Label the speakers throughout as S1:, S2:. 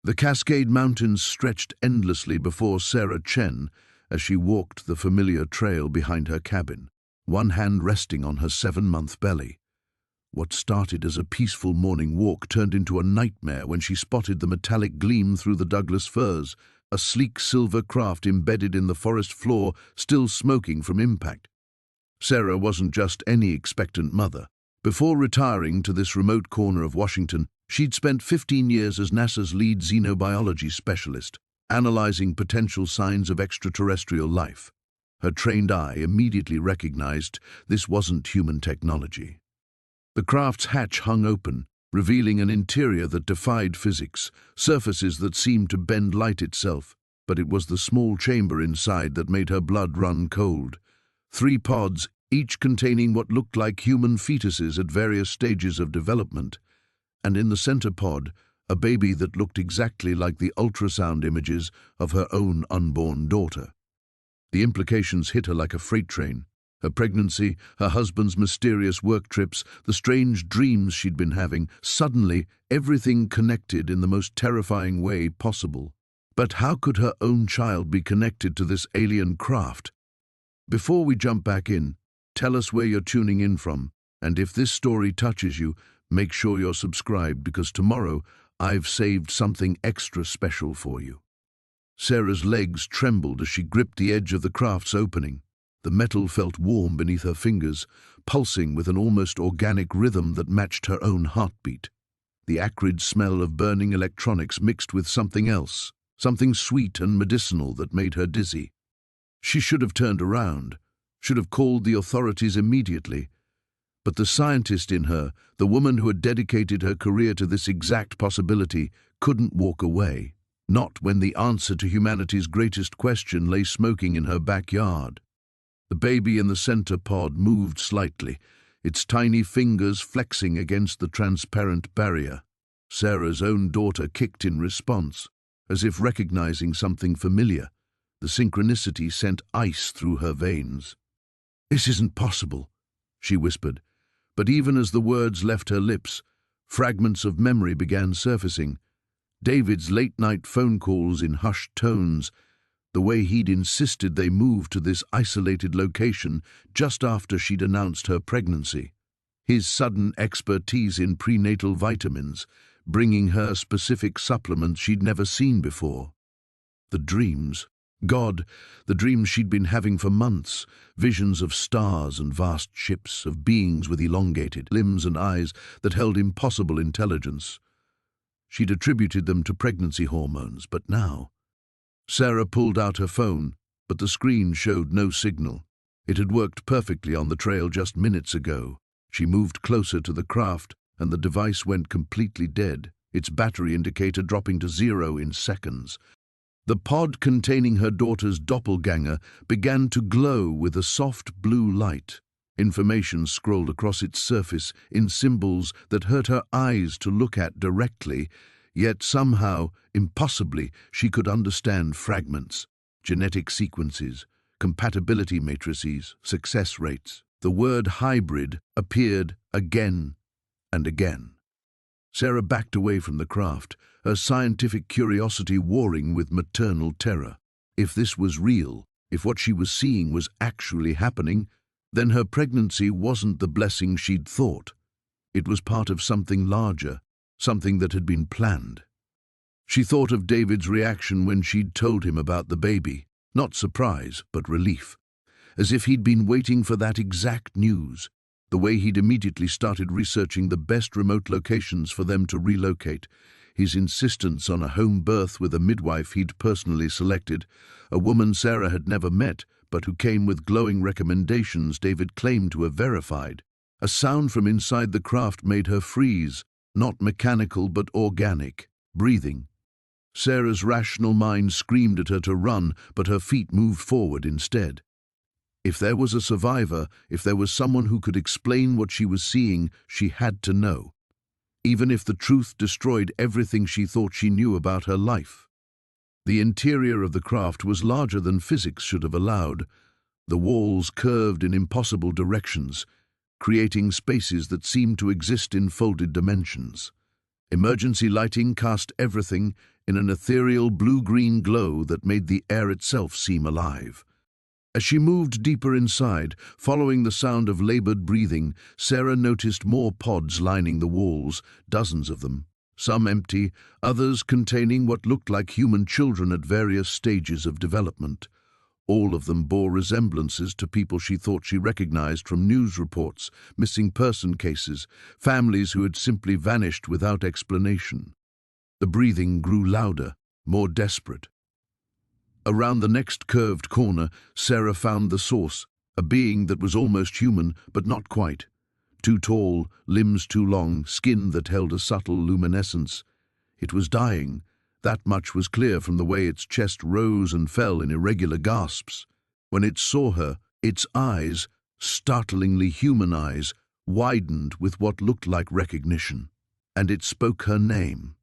S1: The Cascade Mountains stretched endlessly before Sarah Chen as she walked the familiar trail behind her cabin, one hand resting on her 7-month belly. What started as a peaceful morning walk turned into a nightmare when she spotted the metallic gleam through the Douglas firs, a sleek silver craft embedded in the forest floor, still smoking from impact. Sarah wasn't just any expectant mother. Before retiring to this remote corner of Washington, she'd spent 15 years as NASA's lead xenobiology specialist, analyzing potential signs of extraterrestrial life. Her trained eye immediately recognized this wasn't human technology. The craft's hatch hung open, revealing an interior that defied physics, surfaces that seemed to bend light itself, but it was the small chamber inside that made her blood run cold. 3 pods, each containing what looked like human fetuses at various stages of development, and in the center pod, a baby that looked exactly like the ultrasound images of her own unborn daughter. The implications hit her like a freight train. Her pregnancy, her husband's mysterious work trips, the strange dreams she'd been having, suddenly everything connected in the most terrifying way possible. But how could her own child be connected to this alien craft? Before we jump back in, tell us where you're tuning in from, and if this story touches you, make sure you're subscribed because tomorrow I've saved something extra special for you. Sarah's legs trembled as she gripped the edge of the craft's opening. The metal felt warm beneath her fingers, pulsing with an almost organic rhythm that matched her own heartbeat. The acrid smell of burning electronics mixed with something else, something sweet and medicinal that made her dizzy. She should have turned around, should have called the authorities immediately. But the scientist in her, the woman who had dedicated her career to this exact possibility, couldn't walk away. Not when the answer to humanity's greatest question lay smoking in her backyard. The baby in the center pod moved slightly, its tiny fingers flexing against the transparent barrier. Sarah's own daughter kicked in response, as if recognizing something familiar. The synchronicity sent ice through her veins. "This isn't possible," she whispered. But even as the words left her lips, fragments of memory began surfacing. David's late-night phone calls in hushed tones, the way he'd insisted they move to this isolated location just after she'd announced her pregnancy. His sudden expertise in prenatal vitamins, bringing her specific supplements she'd never seen before. The dreams. God, the dreams she'd been having for months, visions of stars and vast ships, of beings with elongated limbs and eyes that held impossible intelligence. She'd attributed them to pregnancy hormones, but now... Sarah pulled out her phone, but the screen showed no signal. It had worked perfectly on the trail just minutes ago. She moved closer to the craft, and the device went completely dead, its battery indicator dropping to 0 in seconds. The pod containing her daughter's doppelganger began to glow with a soft blue light. Information scrolled across its surface in symbols that hurt her eyes to look at directly, yet somehow, impossibly, she could understand fragments, genetic sequences, compatibility matrices, success rates. The word hybrid appeared again and again. Sarah backed away from the craft, her scientific curiosity warring with maternal terror. If this was real, if what she was seeing was actually happening, then her pregnancy wasn't the blessing she'd thought. It was part of something larger, something that had been planned. She thought of David's reaction when she'd told him about the baby, not surprise, but relief, as if he'd been waiting for that exact news, the way he'd immediately started researching the best remote locations for them to relocate, his insistence on a home birth with a midwife he'd personally selected, a woman Sarah had never met, but who came with glowing recommendations David claimed to have verified. A sound from inside the craft made her freeze, not mechanical but organic, breathing. Sarah's rational mind screamed at her to run, but her feet moved forward instead. If there was a survivor, if there was someone who could explain what she was seeing, she had to know, even if the truth destroyed everything she thought she knew about her life. The interior of the craft was larger than physics should have allowed. The walls curved in impossible directions, creating spaces that seemed to exist in folded dimensions. Emergency lighting cast everything in an ethereal blue-green glow that made the air itself seem alive. As she moved deeper inside, following the sound of labored breathing, Sarah noticed more pods lining the walls, dozens of them, some empty, others containing what looked like human children at various stages of development. All of them bore resemblances to people she thought she recognized from news reports, missing person cases, families who had simply vanished without explanation. The breathing grew louder, more desperate. Around the next curved corner, Sarah found the source, a being that was almost human, but not quite. Too tall, limbs too long, skin that held a subtle luminescence. It was dying. That much was clear from the way its chest rose and fell in irregular gasps. When it saw her, its eyes, startlingly human eyes, widened with what looked like recognition. And it spoke her name.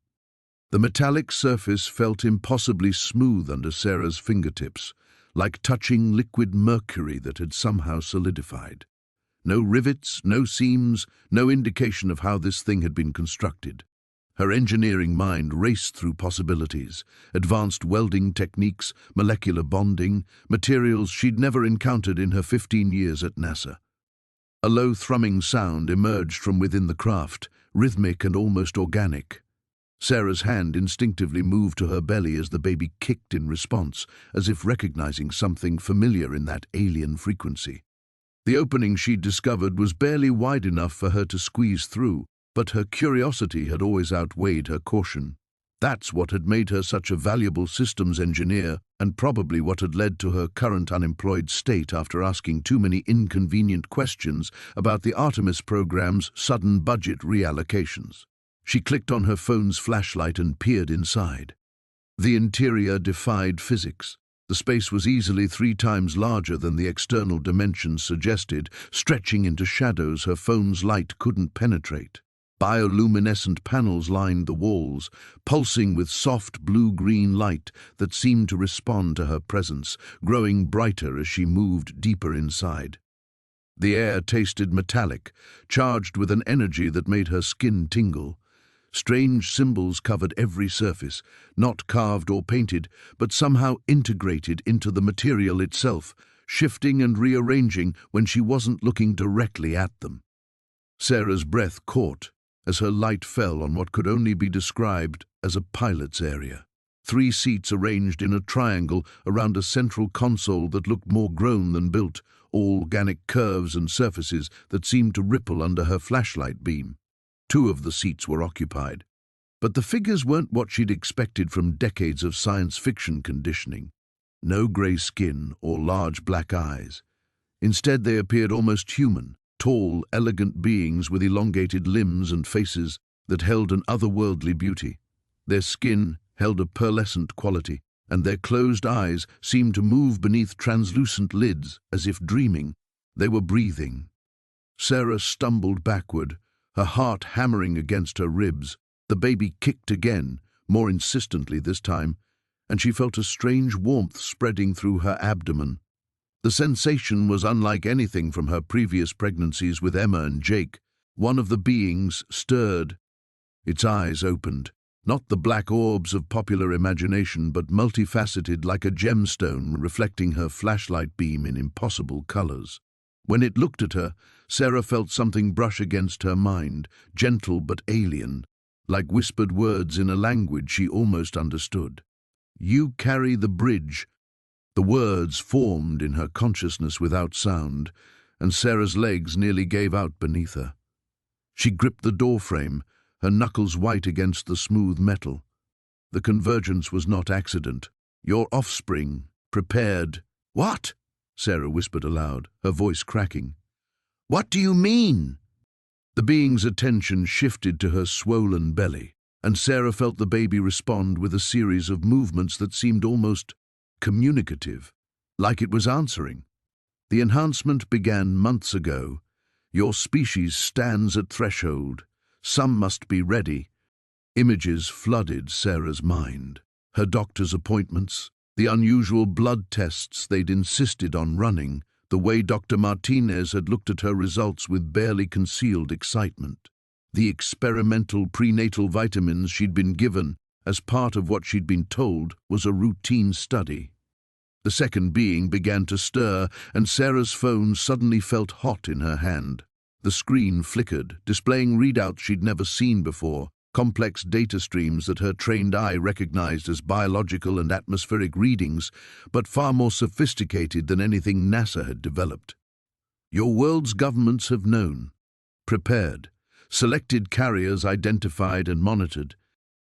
S1: The metallic surface felt impossibly smooth under Sarah's fingertips, like touching liquid mercury that had somehow solidified. No rivets, no seams, no indication of how this thing had been constructed. Her engineering mind raced through possibilities, advanced welding techniques, molecular bonding, materials she'd never encountered in her 15 years at NASA. A low thrumming sound emerged from within the craft, rhythmic and almost organic. Sarah's hand instinctively moved to her belly as the baby kicked in response, as if recognizing something familiar in that alien frequency. The opening she'd discovered was barely wide enough for her to squeeze through, but her curiosity had always outweighed her caution. That's what had made her such a valuable systems engineer, and probably what had led to her current unemployed state after asking too many inconvenient questions about the Artemis program's sudden budget reallocations. She clicked on her phone's flashlight and peered inside. The interior defied physics. The space was easily 3 times larger than the external dimensions suggested, stretching into shadows her phone's light couldn't penetrate. Bioluminescent panels lined the walls, pulsing with soft blue-green light that seemed to respond to her presence, growing brighter as she moved deeper inside. The air tasted metallic, charged with an energy that made her skin tingle. Strange symbols covered every surface, not carved or painted, but somehow integrated into the material itself, shifting and rearranging when she wasn't looking directly at them. Sarah's breath caught as her light fell on what could only be described as a pilot's area. 3 seats arranged in a triangle around a central console that looked more grown than built, all organic curves and surfaces that seemed to ripple under her flashlight beam. 2 of the seats were occupied. But the figures weren't what she'd expected from decades of science fiction conditioning. No grey skin or large black eyes. Instead, they appeared almost human, tall, elegant beings with elongated limbs and faces that held an otherworldly beauty. Their skin held a pearlescent quality, and their closed eyes seemed to move beneath translucent lids as if dreaming. They were breathing. Sarah stumbled backward, her heart hammering against her ribs. The baby kicked again, more insistently this time, and she felt a strange warmth spreading through her abdomen. The sensation was unlike anything from her previous pregnancies with Emma and Jake. One of the beings stirred. Its eyes opened, not the black orbs of popular imagination, but multifaceted like a gemstone reflecting her flashlight beam in impossible colors. When it looked at her, Sarah felt something brush against her mind, gentle but alien, like whispered words in a language she almost understood. "You carry the bridge." The words formed in her consciousness without sound, and Sarah's legs nearly gave out beneath her. She gripped the doorframe, her knuckles white against the smooth metal. The convergence was not accident. "Your offspring, prepared." "What?" Sarah whispered aloud, her voice cracking. "What do you mean?" The being's attention shifted to her swollen belly, and Sarah felt the baby respond with a series of movements that seemed almost communicative, like it was answering. "The enhancement began months ago. Your species stands at threshold. Some must be ready." Images flooded Sarah's mind. Her doctor's appointments, the unusual blood tests they'd insisted on running, the way Dr. Martinez had looked at her results with barely concealed excitement. The experimental prenatal vitamins she'd been given as part of what she'd been told was a routine study. The second being began to stir, and Sarah's phone suddenly felt hot in her hand. The screen flickered, displaying readouts she'd never seen before, complex data streams that her trained eye recognized as biological and atmospheric readings, but far more sophisticated than anything NASA had developed. Your world's governments have known, prepared, selected carriers identified and monitored.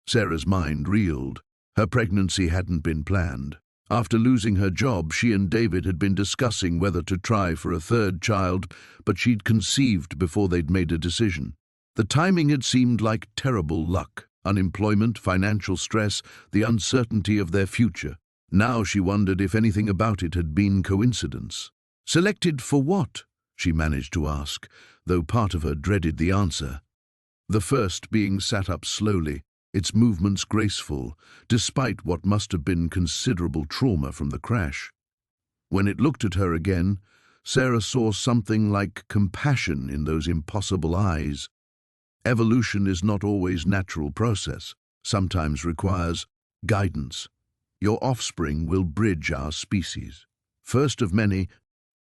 S1: Sarah's mind reeled. Her pregnancy hadn't been planned. After losing her job, she and David had been discussing whether to try for a third child, but she'd conceived before they'd made a decision. The timing had seemed like terrible luck. Unemployment, financial stress, the uncertainty of their future. Now she wondered if anything about it had been coincidence. Selected for what? She managed to ask, though part of her dreaded the answer. The first being sat up slowly, its movements graceful, despite what must have been considerable trauma from the crash. When it looked at her again, Sarah saw something like compassion in those impossible eyes. Evolution is not always a natural process, sometimes requires guidance. Your offspring will bridge our species. First of many,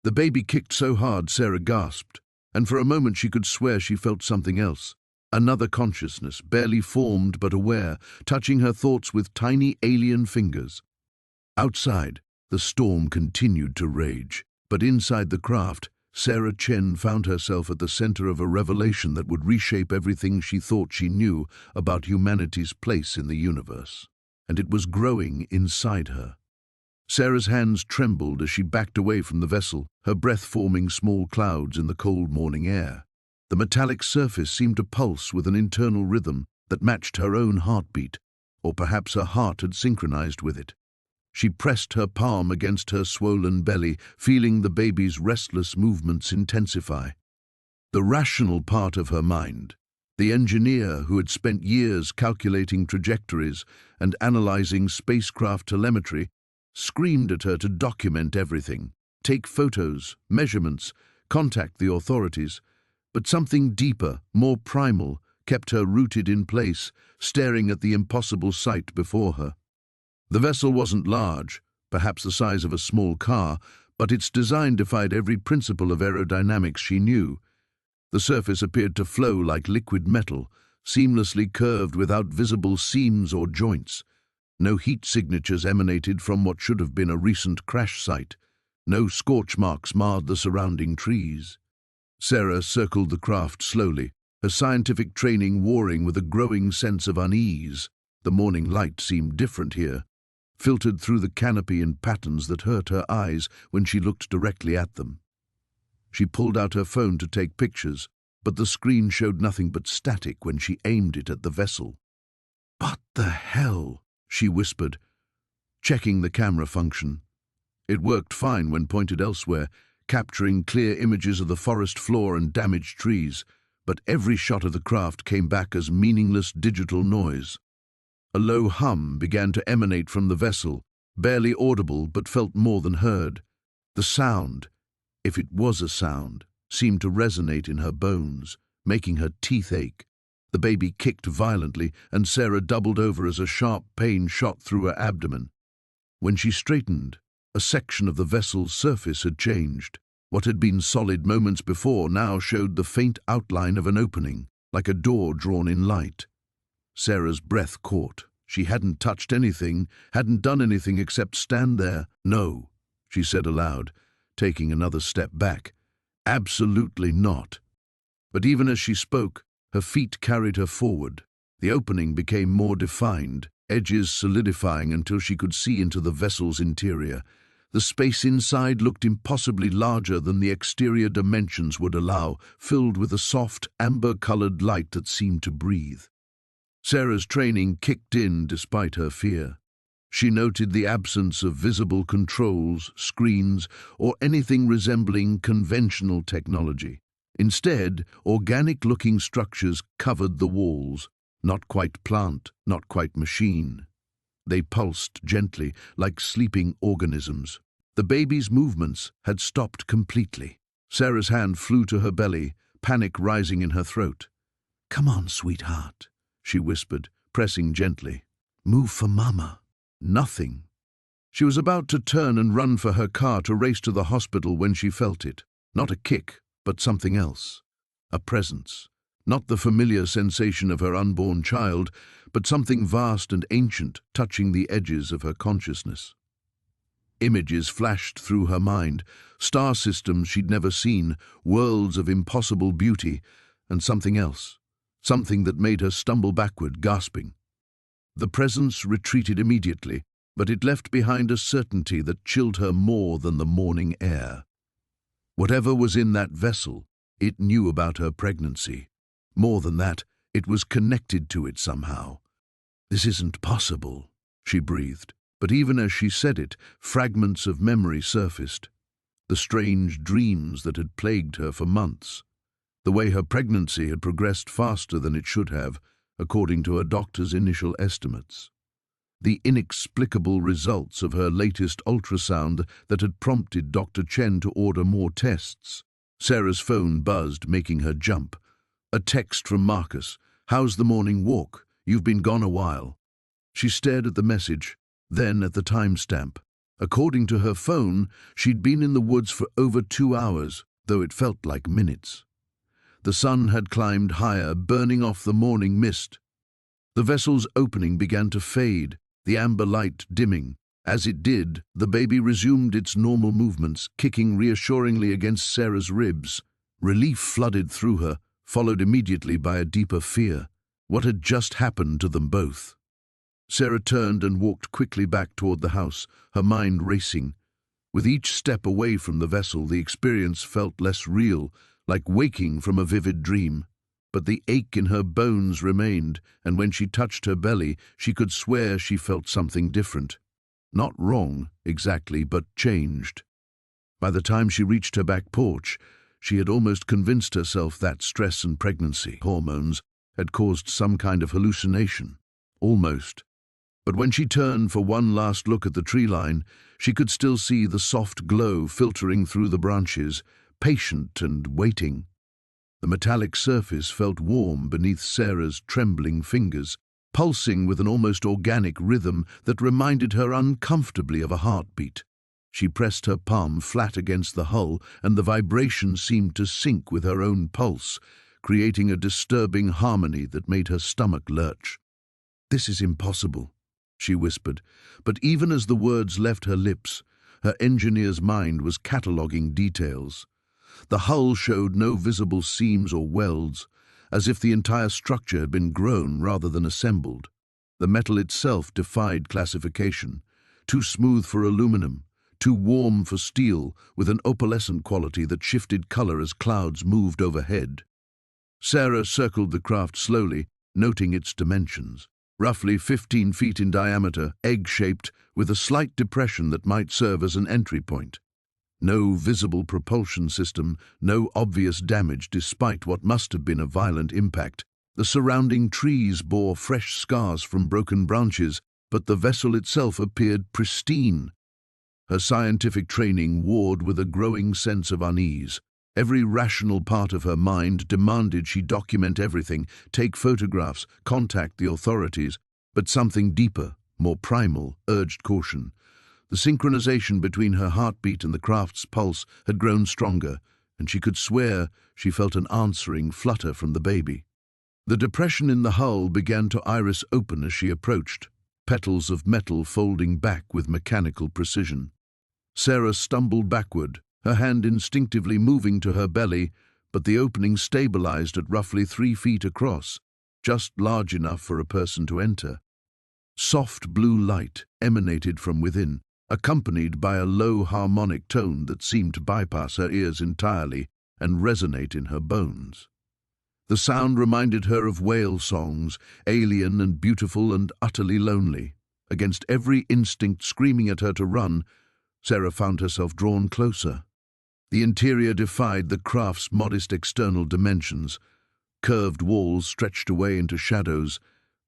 S1: the baby kicked so hard Sarah gasped, and for a moment she could swear she felt something else. Another consciousness, barely formed but aware, touching her thoughts with tiny alien fingers. Outside, the storm continued to rage, but inside the craft, Sarah Chen found herself at the center of a revelation that would reshape everything she thought she knew about humanity's place in the universe. And it was growing inside her. Sarah's hands trembled as she backed away from the vessel, her breath forming small clouds in the cold morning air. The metallic surface seemed to pulse with an internal rhythm that matched her own heartbeat, or perhaps her heart had synchronized with it. She pressed her palm against her swollen belly, feeling the baby's restless movements intensify. The rational part of her mind, the engineer who had spent years calculating trajectories and analyzing spacecraft telemetry, screamed at her to document everything, take photos, measurements, contact the authorities. But something deeper, more primal, kept her rooted in place, staring at the impossible sight before her. The vessel wasn't large, perhaps the size of a small car, but its design defied every principle of aerodynamics she knew. The surface appeared to flow like liquid metal, seamlessly curved without visible seams or joints. No heat signatures emanated from what should have been a recent crash site. No scorch marks marred the surrounding trees. Sarah circled the craft slowly, her scientific training warring with a growing sense of unease. The morning light seemed different here, filtered through the canopy in patterns that hurt her eyes when she looked directly at them. She pulled out her phone to take pictures, but the screen showed nothing but static when she aimed it at the vessel. "What the hell?" she whispered, checking the camera function. It worked fine when pointed elsewhere, capturing clear images of the forest floor and damaged trees, but every shot of the craft came back as meaningless digital noise. A low hum began to emanate from the vessel, barely audible but felt more than heard. The sound, if it was a sound, seemed to resonate in her bones, making her teeth ache. The baby kicked violently, and Sarah doubled over as a sharp pain shot through her abdomen. When she straightened, a section of the vessel's surface had changed. What had been solid moments before now showed the faint outline of an opening, like a door drawn in light. Sarah's breath caught. She hadn't touched anything, hadn't done anything except stand there. "No," she said aloud, taking another step back. "Absolutely not." But even as she spoke, her feet carried her forward. The opening became more defined, edges solidifying until she could see into the vessel's interior. The space inside looked impossibly larger than the exterior dimensions would allow, filled with a soft, amber-colored light that seemed to breathe. Sarah's training kicked in despite her fear. She noted the absence of visible controls, screens, or anything resembling conventional technology. Instead, organic-looking structures covered the walls, not quite plant, not quite machine. They pulsed gently, like sleeping organisms. The baby's movements had stopped completely. Sarah's hand flew to her belly, panic rising in her throat. "Come on, sweetheart," she whispered, pressing gently. "Move for Mama." Nothing. She was about to turn and run for her car to race to the hospital when she felt it. Not a kick, but something else. A presence. Not the familiar sensation of her unborn child, but something vast and ancient touching the edges of her consciousness. Images flashed through her mind, star systems she'd never seen, worlds of impossible beauty, and something else, something that made her stumble backward, gasping. The presence retreated immediately, but it left behind a certainty that chilled her more than the morning air. Whatever was in that vessel, it knew about her pregnancy. More than that, it was connected to it somehow. "This isn't possible," she breathed. But even as she said it, fragments of memory surfaced. The strange dreams that had plagued her for months. The way her pregnancy had progressed faster than it should have, according to her doctor's initial estimates. The inexplicable results of her latest ultrasound that had prompted Dr. Chen to order more tests. Sarah's phone buzzed, making her jump. A text from Marcus. "How's the morning walk? You've been gone a while." She stared at the message, then at the timestamp. According to her phone, she'd been in the woods for over 2 hours, though it felt like minutes. The sun had climbed higher, burning off the morning mist. The vessel's opening began to fade, the amber light dimming. As it did, the baby resumed its normal movements, kicking reassuringly against Sarah's ribs. Relief flooded through her, followed immediately by a deeper fear. What had just happened to them both? Sarah turned and walked quickly back toward the house, her mind racing. With each step away from the vessel, the experience felt less real, like waking from a vivid dream. But the ache in her bones remained, and when she touched her belly, she could swear she felt something different. Not wrong, exactly, but changed. By the time she reached her back porch, she had almost convinced herself that stress and pregnancy hormones had caused some kind of hallucination. Almost. But when she turned for one last look at the tree line, she could still see the soft glow filtering through the branches, patient and waiting. The metallic surface felt warm beneath Sarah's trembling fingers, pulsing with an almost organic rhythm that reminded her uncomfortably of a heartbeat. She pressed her palm flat against the hull, and the vibration seemed to sync with her own pulse, creating a disturbing harmony that made her stomach lurch. "This is impossible," she whispered, but even as the words left her lips, her engineer's mind was cataloguing details. The hull showed no visible seams or welds, as if the entire structure had been grown rather than assembled. The metal itself defied classification, too smooth for aluminum, too warm for steel, with an opalescent quality that shifted color as clouds moved overhead. Sarah circled the craft slowly, noting its dimensions. Roughly 15 feet in diameter, egg-shaped, with a slight depression that might serve as an entry point. No visible propulsion system, no obvious damage despite what must have been a violent impact. The surrounding trees bore fresh scars from broken branches, but the vessel itself appeared pristine. Her scientific training warred with a growing sense of unease. Every rational part of her mind demanded she document everything, take photographs, contact the authorities, but something deeper, more primal, urged caution. The synchronization between her heartbeat and the craft's pulse had grown stronger, and she could swear she felt an answering flutter from the baby. The depression in the hull began to iris open as she approached, petals of metal folding back with mechanical precision. Sarah stumbled backward, her hand instinctively moving to her belly, but the opening stabilized at roughly 3 feet across, just large enough for a person to enter. Soft blue light emanated from within, accompanied by a low harmonic tone that seemed to bypass her ears entirely and resonate in her bones. The sound reminded her of whale songs, alien and beautiful and utterly lonely. Against every instinct screaming at her to run, Sarah found herself drawn closer. The interior defied the craft's modest external dimensions. Curved walls stretched away into shadows,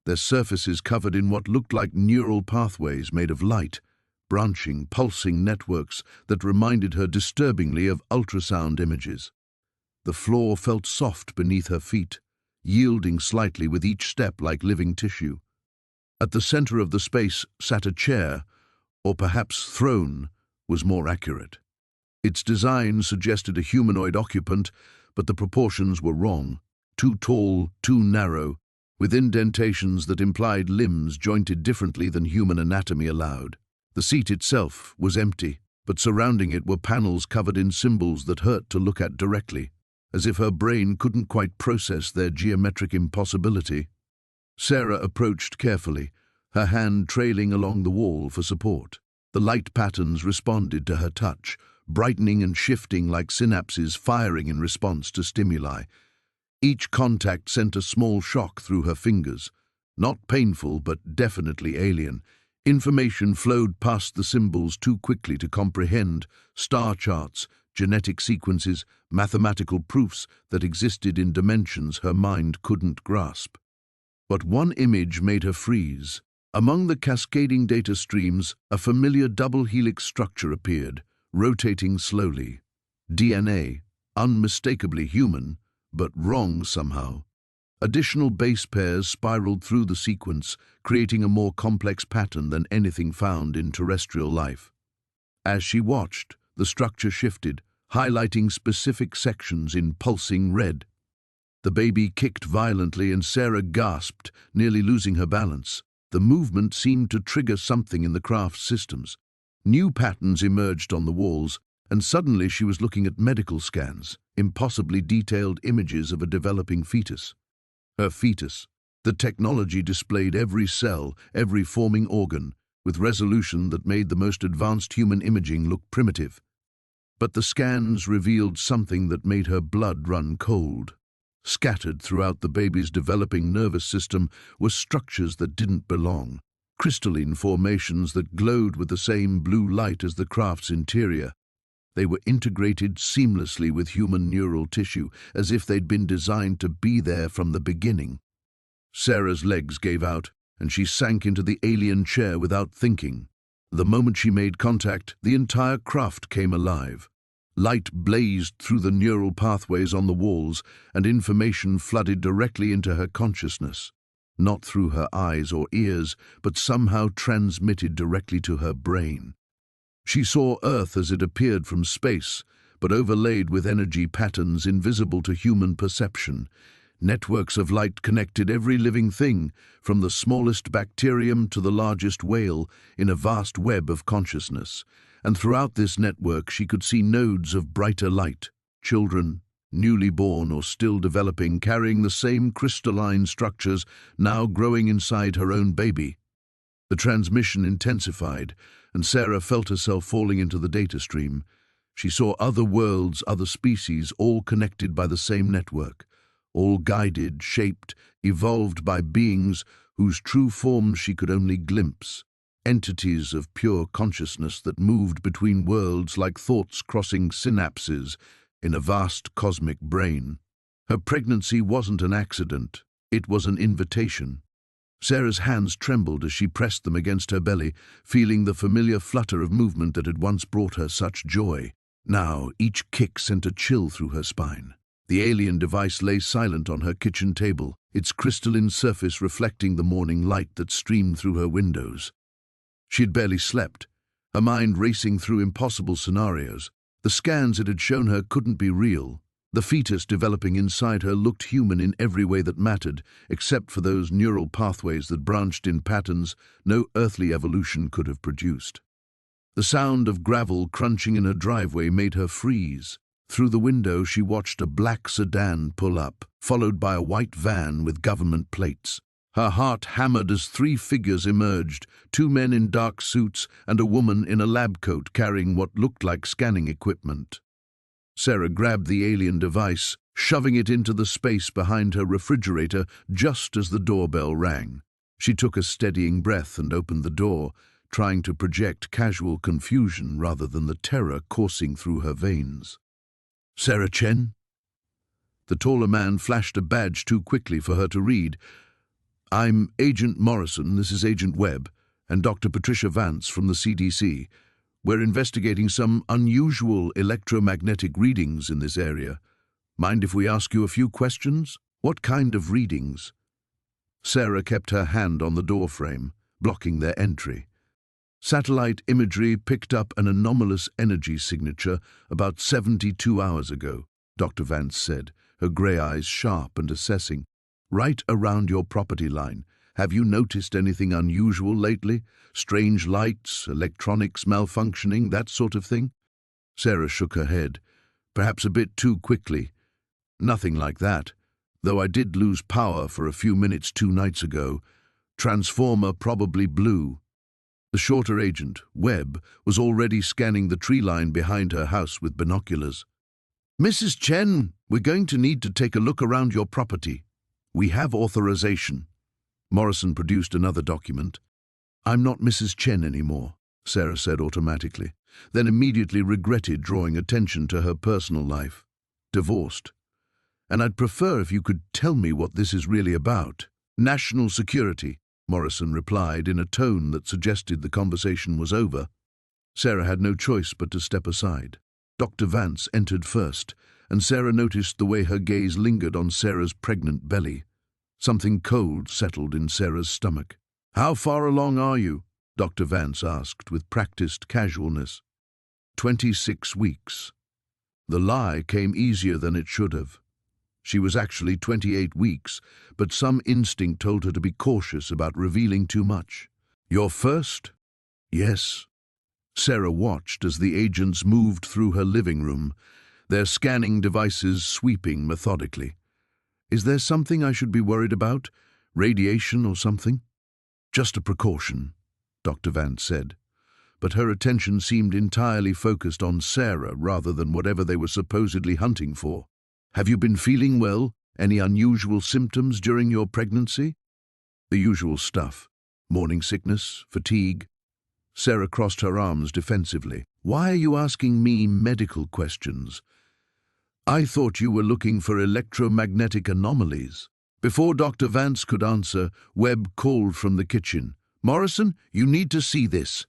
S1: their surfaces covered in what looked like neural pathways made of light, branching, pulsing networks that reminded her disturbingly of ultrasound images. The floor felt soft beneath her feet, yielding slightly with each step like living tissue. At the center of the space sat a chair, or perhaps throne was more accurate. Its design suggested a humanoid occupant, but the proportions were wrong. Too tall, too narrow, with indentations that implied limbs jointed differently than human anatomy allowed. The seat itself was empty, but surrounding it were panels covered in symbols that hurt to look at directly, as if her brain couldn't quite process their geometric impossibility. Sarah approached carefully, her hand trailing along the wall for support. The light patterns responded to her touch, brightening and shifting like synapses firing in response to stimuli. Each contact sent a small shock through her fingers. Not painful, but definitely alien. Information flowed past the symbols too quickly to comprehend: star charts, genetic sequences, mathematical proofs that existed in dimensions her mind couldn't grasp. But one image made her freeze. Among the cascading data streams, a familiar double helix structure appeared, rotating slowly. DNA, unmistakably human, but wrong somehow. Additional base pairs spiraled through the sequence, creating a more complex pattern than anything found in terrestrial life. As she watched, the structure shifted, highlighting specific sections in pulsing red. The baby kicked violently and Sarah gasped, nearly losing her balance. The movement seemed to trigger something in the craft's systems. New patterns emerged on the walls, and suddenly she was looking at medical scans, impossibly detailed images of a developing fetus. Her fetus. The technology displayed every cell, every forming organ, with resolution that made the most advanced human imaging look primitive. But the scans revealed something that made her blood run cold. Scattered throughout the baby's developing nervous system were structures that didn't belong, crystalline formations that glowed with the same blue light as the craft's interior. They were integrated seamlessly with human neural tissue, as if they'd been designed to be there from the beginning. Sarah's legs gave out, and she sank into the alien chair without thinking. The moment she made contact, the entire craft came alive. Light blazed through the neural pathways on the walls, and information flooded directly into her consciousness. Not through her eyes or ears, but somehow transmitted directly to her brain. She saw Earth as it appeared from space, but overlaid with energy patterns invisible to human perception. Networks of light connected every living thing, from the smallest bacterium to the largest whale, in a vast web of consciousness. And throughout this network she could see nodes of brighter light, children, newly born or still developing, carrying the same crystalline structures now growing inside her own baby. The transmission intensified, and Sarah felt herself falling into the data stream. She saw other worlds, other species, all connected by the same network, all guided, shaped, evolved by beings whose true forms she could only glimpse. Entities of pure consciousness that moved between worlds like thoughts crossing synapses in a vast cosmic brain. Her pregnancy wasn't an accident, it was an invitation. Sarah's hands trembled as she pressed them against her belly, feeling the familiar flutter of movement that had once brought her such joy. Now, each kick sent a chill through her spine. The alien device lay silent on her kitchen table, its crystalline surface reflecting the morning light that streamed through her windows. She had barely slept, her mind racing through impossible scenarios. The scans it had shown her couldn't be real. The fetus developing inside her looked human in every way that mattered, except for those neural pathways that branched in patterns no earthly evolution could have produced. The sound of gravel crunching in her driveway made her freeze. Through the window she watched a black sedan pull up, followed by a white van with government plates. Her heart hammered as three figures emerged, two men in dark suits and a woman in a lab coat carrying what looked like scanning equipment. Sarah grabbed the alien device, shoving it into the space behind her refrigerator just as the doorbell rang. She took a steadying breath and opened the door, trying to project casual confusion rather than the terror coursing through her veins. "Sarah Chen?" The taller man flashed a badge too quickly for her to read. "I'm Agent Morrison, this is Agent Webb, and Dr. Patricia Vance from the CDC. We're investigating some unusual electromagnetic readings in this area. Mind if we ask you a few questions?" What kind of readings? Sarah kept her hand on the doorframe, blocking their entry. Satellite imagery picked up an anomalous energy signature about 72 hours ago, Dr. Vance said, her grey eyes sharp and assessing. Right around your property line. Have you noticed anything unusual lately? Strange lights, electronics malfunctioning, that sort of thing? Sarah shook her head, perhaps a bit too quickly. Nothing like that, though I did lose power for a few minutes 2 nights ago. Transformer probably blew. The shorter agent, Webb, was already scanning the tree line behind her house with binoculars. Mrs. Chen, we're going to need to take a look around your property. We have authorization. Morrison produced another document. I'm not Mrs. Chen anymore, Sarah said automatically, then immediately regretted drawing attention to her personal life. Divorced. And I'd prefer if you could tell me what this is really about. National security, Morrison replied in a tone that suggested the conversation was over. Sarah had no choice but to step aside. Dr. Vance entered first, and Sarah noticed the way her gaze lingered on Sarah's pregnant belly. Something cold settled in Sarah's stomach. How far along are you? Dr. Vance asked with practiced casualness. 26 weeks. The lie came easier than it should have. She was actually 28 weeks, but some instinct told her to be cautious about revealing too much. Your first? Yes. Sarah watched as the agents moved through her living room, their scanning devices sweeping methodically. Is there something I should be worried about? Radiation or something? Just a precaution, Dr. Vance said, but her attention seemed entirely focused on Sarah rather than whatever they were supposedly hunting for. Have you been feeling well? Any unusual symptoms during your pregnancy? The usual stuff. Morning sickness, fatigue. Sarah crossed her arms defensively. Why are you asking me medical questions? I thought you were looking for electromagnetic anomalies. Before Dr. Vance could answer, Webb called from the kitchen. Morrison, you need to see this.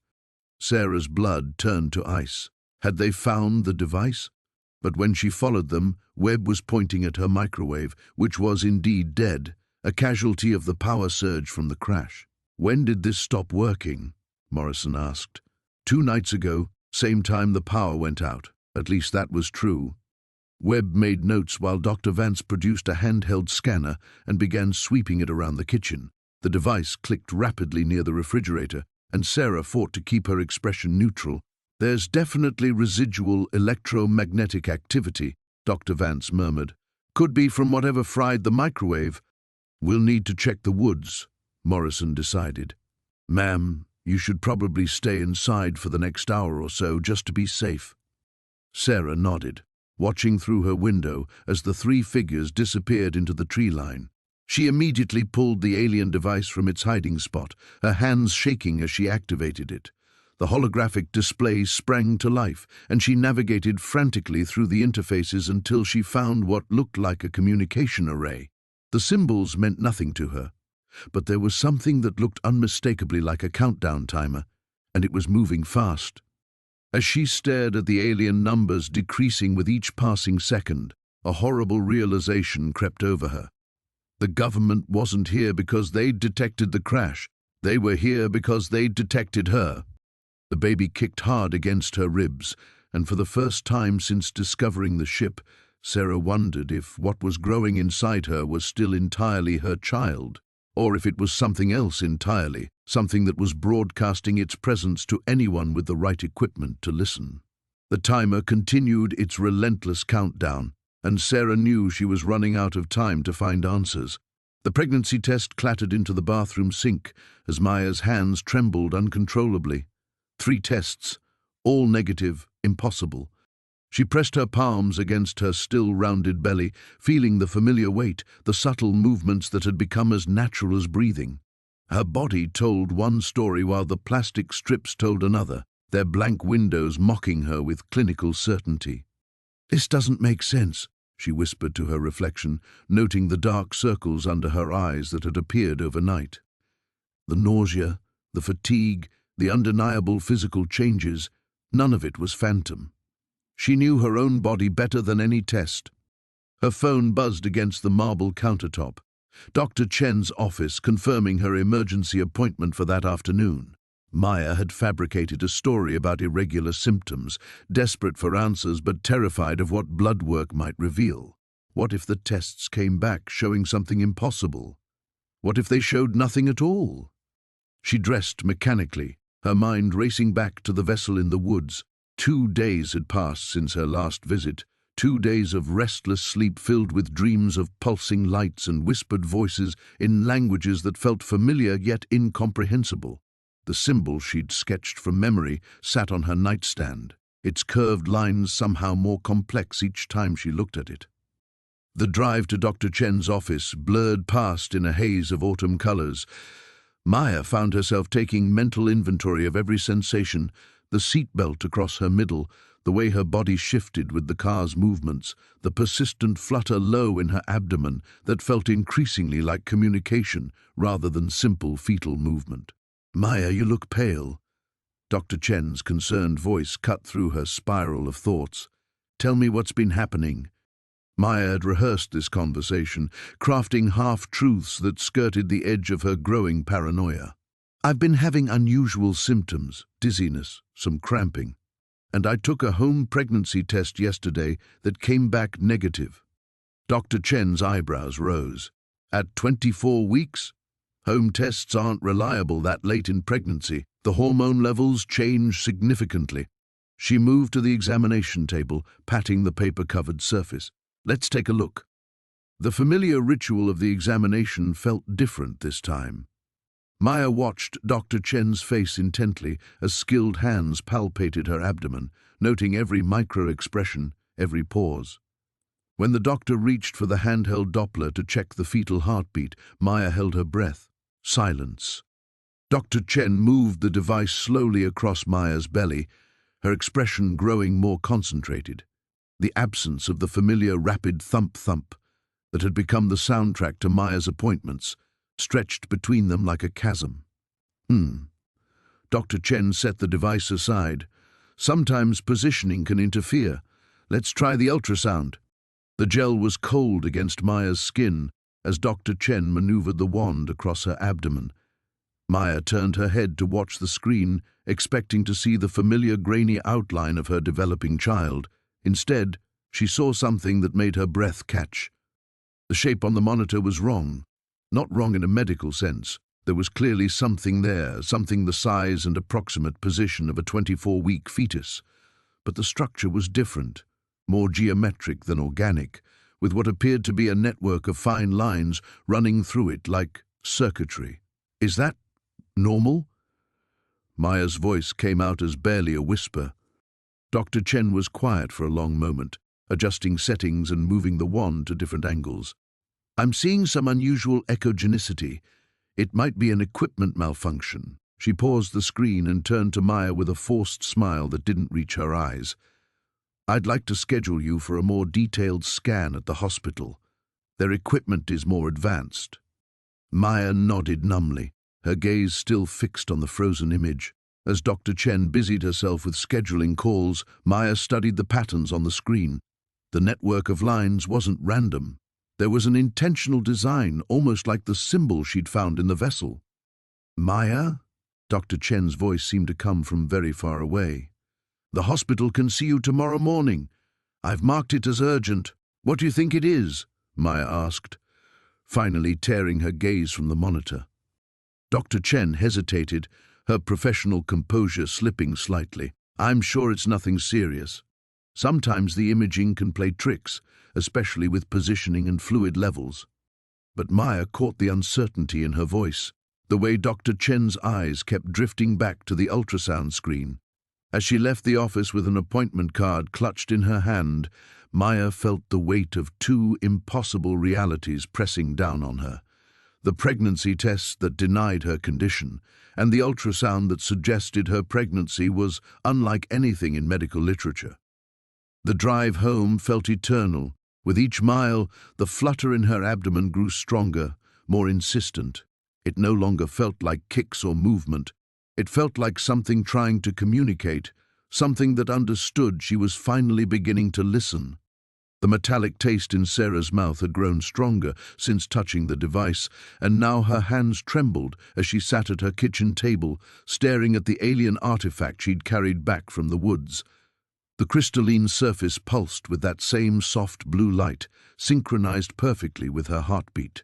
S1: Sarah's blood turned to ice. Had they found the device? But when she followed them, Webb was pointing at her microwave, which was indeed dead, a casualty of the power surge from the crash. When did this stop working? Morrison asked. 2 nights ago, same time the power went out. At least that was true. Webb made notes while Dr. Vance produced a handheld scanner and began sweeping it around the kitchen. The device clicked rapidly near the refrigerator, and Sarah fought to keep her expression neutral. There's definitely residual electromagnetic activity, Dr. Vance murmured. Could be from whatever fried the microwave. We'll need to check the woods, Morrison decided. Ma'am, you should probably stay inside for the next hour or so just to be safe. Sarah nodded, watching through her window as the 3 figures disappeared into the tree line. She immediately pulled the alien device from its hiding spot, her hands shaking as she activated it. The holographic display sprang to life, and she navigated frantically through the interfaces until she found what looked like a communication array. The symbols meant nothing to her, but there was something that looked unmistakably like a countdown timer, and it was moving fast. As she stared at the alien numbers decreasing with each passing second, a horrible realization crept over her. The government wasn't here because they'd detected the crash. They were here because they'd detected her. The baby kicked hard against her ribs, and for the first time since discovering the ship, Sarah wondered if what was growing inside her was still entirely her child, or if it was something else entirely, something that was broadcasting its presence to anyone with the right equipment to listen. The timer continued its relentless countdown, and Sarah knew she was running out of time to find answers. The pregnancy test clattered into the bathroom sink as Maya's hands trembled uncontrollably. 3 tests, all negative, impossible. She pressed her palms against her still rounded belly, feeling the familiar weight, the subtle movements that had become as natural as breathing. Her body told one story while the plastic strips told another, their blank windows mocking her with clinical certainty. This doesn't make sense, she whispered to her reflection, noting the dark circles under her eyes that had appeared overnight. The nausea, the fatigue, the undeniable physical changes, none of it was phantom. She knew her own body better than any test. Her phone buzzed against the marble countertop. Dr. Chen's office confirming her emergency appointment for that afternoon. Maya had fabricated a story about irregular symptoms, desperate for answers but terrified of what blood work might reveal. What if the tests came back showing something impossible? What if they showed nothing at all? She dressed mechanically, her mind racing back to the vessel in the woods. 2 days had passed since her last visit, 2 days of restless sleep filled with dreams of pulsing lights and whispered voices in languages that felt familiar yet incomprehensible. The symbol she'd sketched from memory sat on her nightstand, its curved lines somehow more complex each time she looked at it. The drive to Dr. Chen's office blurred past in a haze of autumn colors. Maya found herself taking mental inventory of every sensation, the seatbelt across her middle, the way her body shifted with the car's movements, the persistent flutter low in her abdomen that felt increasingly like communication rather than simple fetal movement. "Maya, you look pale." Dr. Chen's concerned voice cut through her spiral of thoughts. "Tell me what's been happening." Maya had rehearsed this conversation, crafting half-truths that skirted the edge of her growing paranoia. "I've been having unusual symptoms, dizziness, some cramping. And I took a home pregnancy test yesterday that came back negative." Dr. Chen's eyebrows rose. "At 24 weeks? Home tests aren't reliable that late in pregnancy. The hormone levels change significantly." She moved to the examination table, patting the paper-covered surface. "Let's take a look." The familiar ritual of the examination felt different this time. Maya watched Dr. Chen's face intently as skilled hands palpated her abdomen, noting every micro-expression, every pause. When the doctor reached for the handheld Doppler to check the fetal heartbeat, Maya held her breath. Silence. Dr. Chen moved the device slowly across Maya's belly, her expression growing more concentrated. The absence of the familiar rapid thump-thump that had become the soundtrack to Maya's appointments stretched between them like a chasm. Dr. Chen set the device aside. "Sometimes positioning can interfere. Let's try the ultrasound." The gel was cold against Maya's skin as Dr. Chen maneuvered the wand across her abdomen. Maya turned her head to watch the screen, expecting to see the familiar grainy outline of her developing child. Instead, she saw something that made her breath catch. The shape on the monitor was wrong. Not wrong in a medical sense. There was clearly something there, something the size and approximate position of a 24-week fetus. But the structure was different, more geometric than organic, with what appeared to be a network of fine lines running through it like circuitry. "Is that normal?" Maya's voice came out as barely a whisper. Dr. Chen was quiet for a long moment, adjusting settings and moving the wand to different angles. "I'm seeing some unusual echogenicity. It might be an equipment malfunction." She paused the screen and turned to Maya with a forced smile that didn't reach her eyes. "I'd like to schedule you for a more detailed scan at the hospital. Their equipment is more advanced." Maya nodded numbly, her gaze still fixed on the frozen image. As Dr. Chen busied herself with scheduling calls, Maya studied the patterns on the screen. The network of lines wasn't random. There was an intentional design, almost like the symbol she'd found in the vessel. "Maya?" Dr. Chen's voice seemed to come from very far away. "The hospital can see you tomorrow morning. I've marked it as urgent." "What do you think it is?" Maya asked, finally tearing her gaze from the monitor. Dr. Chen hesitated, her professional composure slipping slightly. "I'm sure it's nothing serious. Sometimes the imaging can play tricks, especially with positioning and fluid levels." But Maya caught the uncertainty in her voice, the way Dr. Chen's eyes kept drifting back to the ultrasound screen. As she left the office with an appointment card clutched in her hand, Maya felt the weight of two impossible realities pressing down on her. The pregnancy test that denied her condition, and the ultrasound that suggested her pregnancy was unlike anything in medical literature. The drive home felt eternal. With each mile, the flutter in her abdomen grew stronger, more insistent. It no longer felt like kicks or movement. It felt like something trying to communicate, something that understood she was finally beginning to listen. The metallic taste in Sarah's mouth had grown stronger since touching the device, and now her hands trembled as she sat at her kitchen table, staring at the alien artifact she'd carried back from the woods. The crystalline surface pulsed with that same soft blue light, synchronized perfectly with her heartbeat.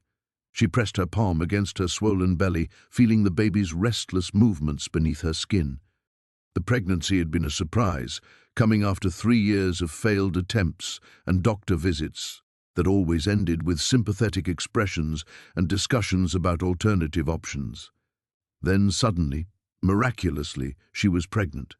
S1: She pressed her palm against her swollen belly, feeling the baby's restless movements beneath her skin. The pregnancy had been a surprise, coming after 3 years of failed attempts and doctor visits that always ended with sympathetic expressions and discussions about alternative options. Then suddenly, miraculously, she was pregnant.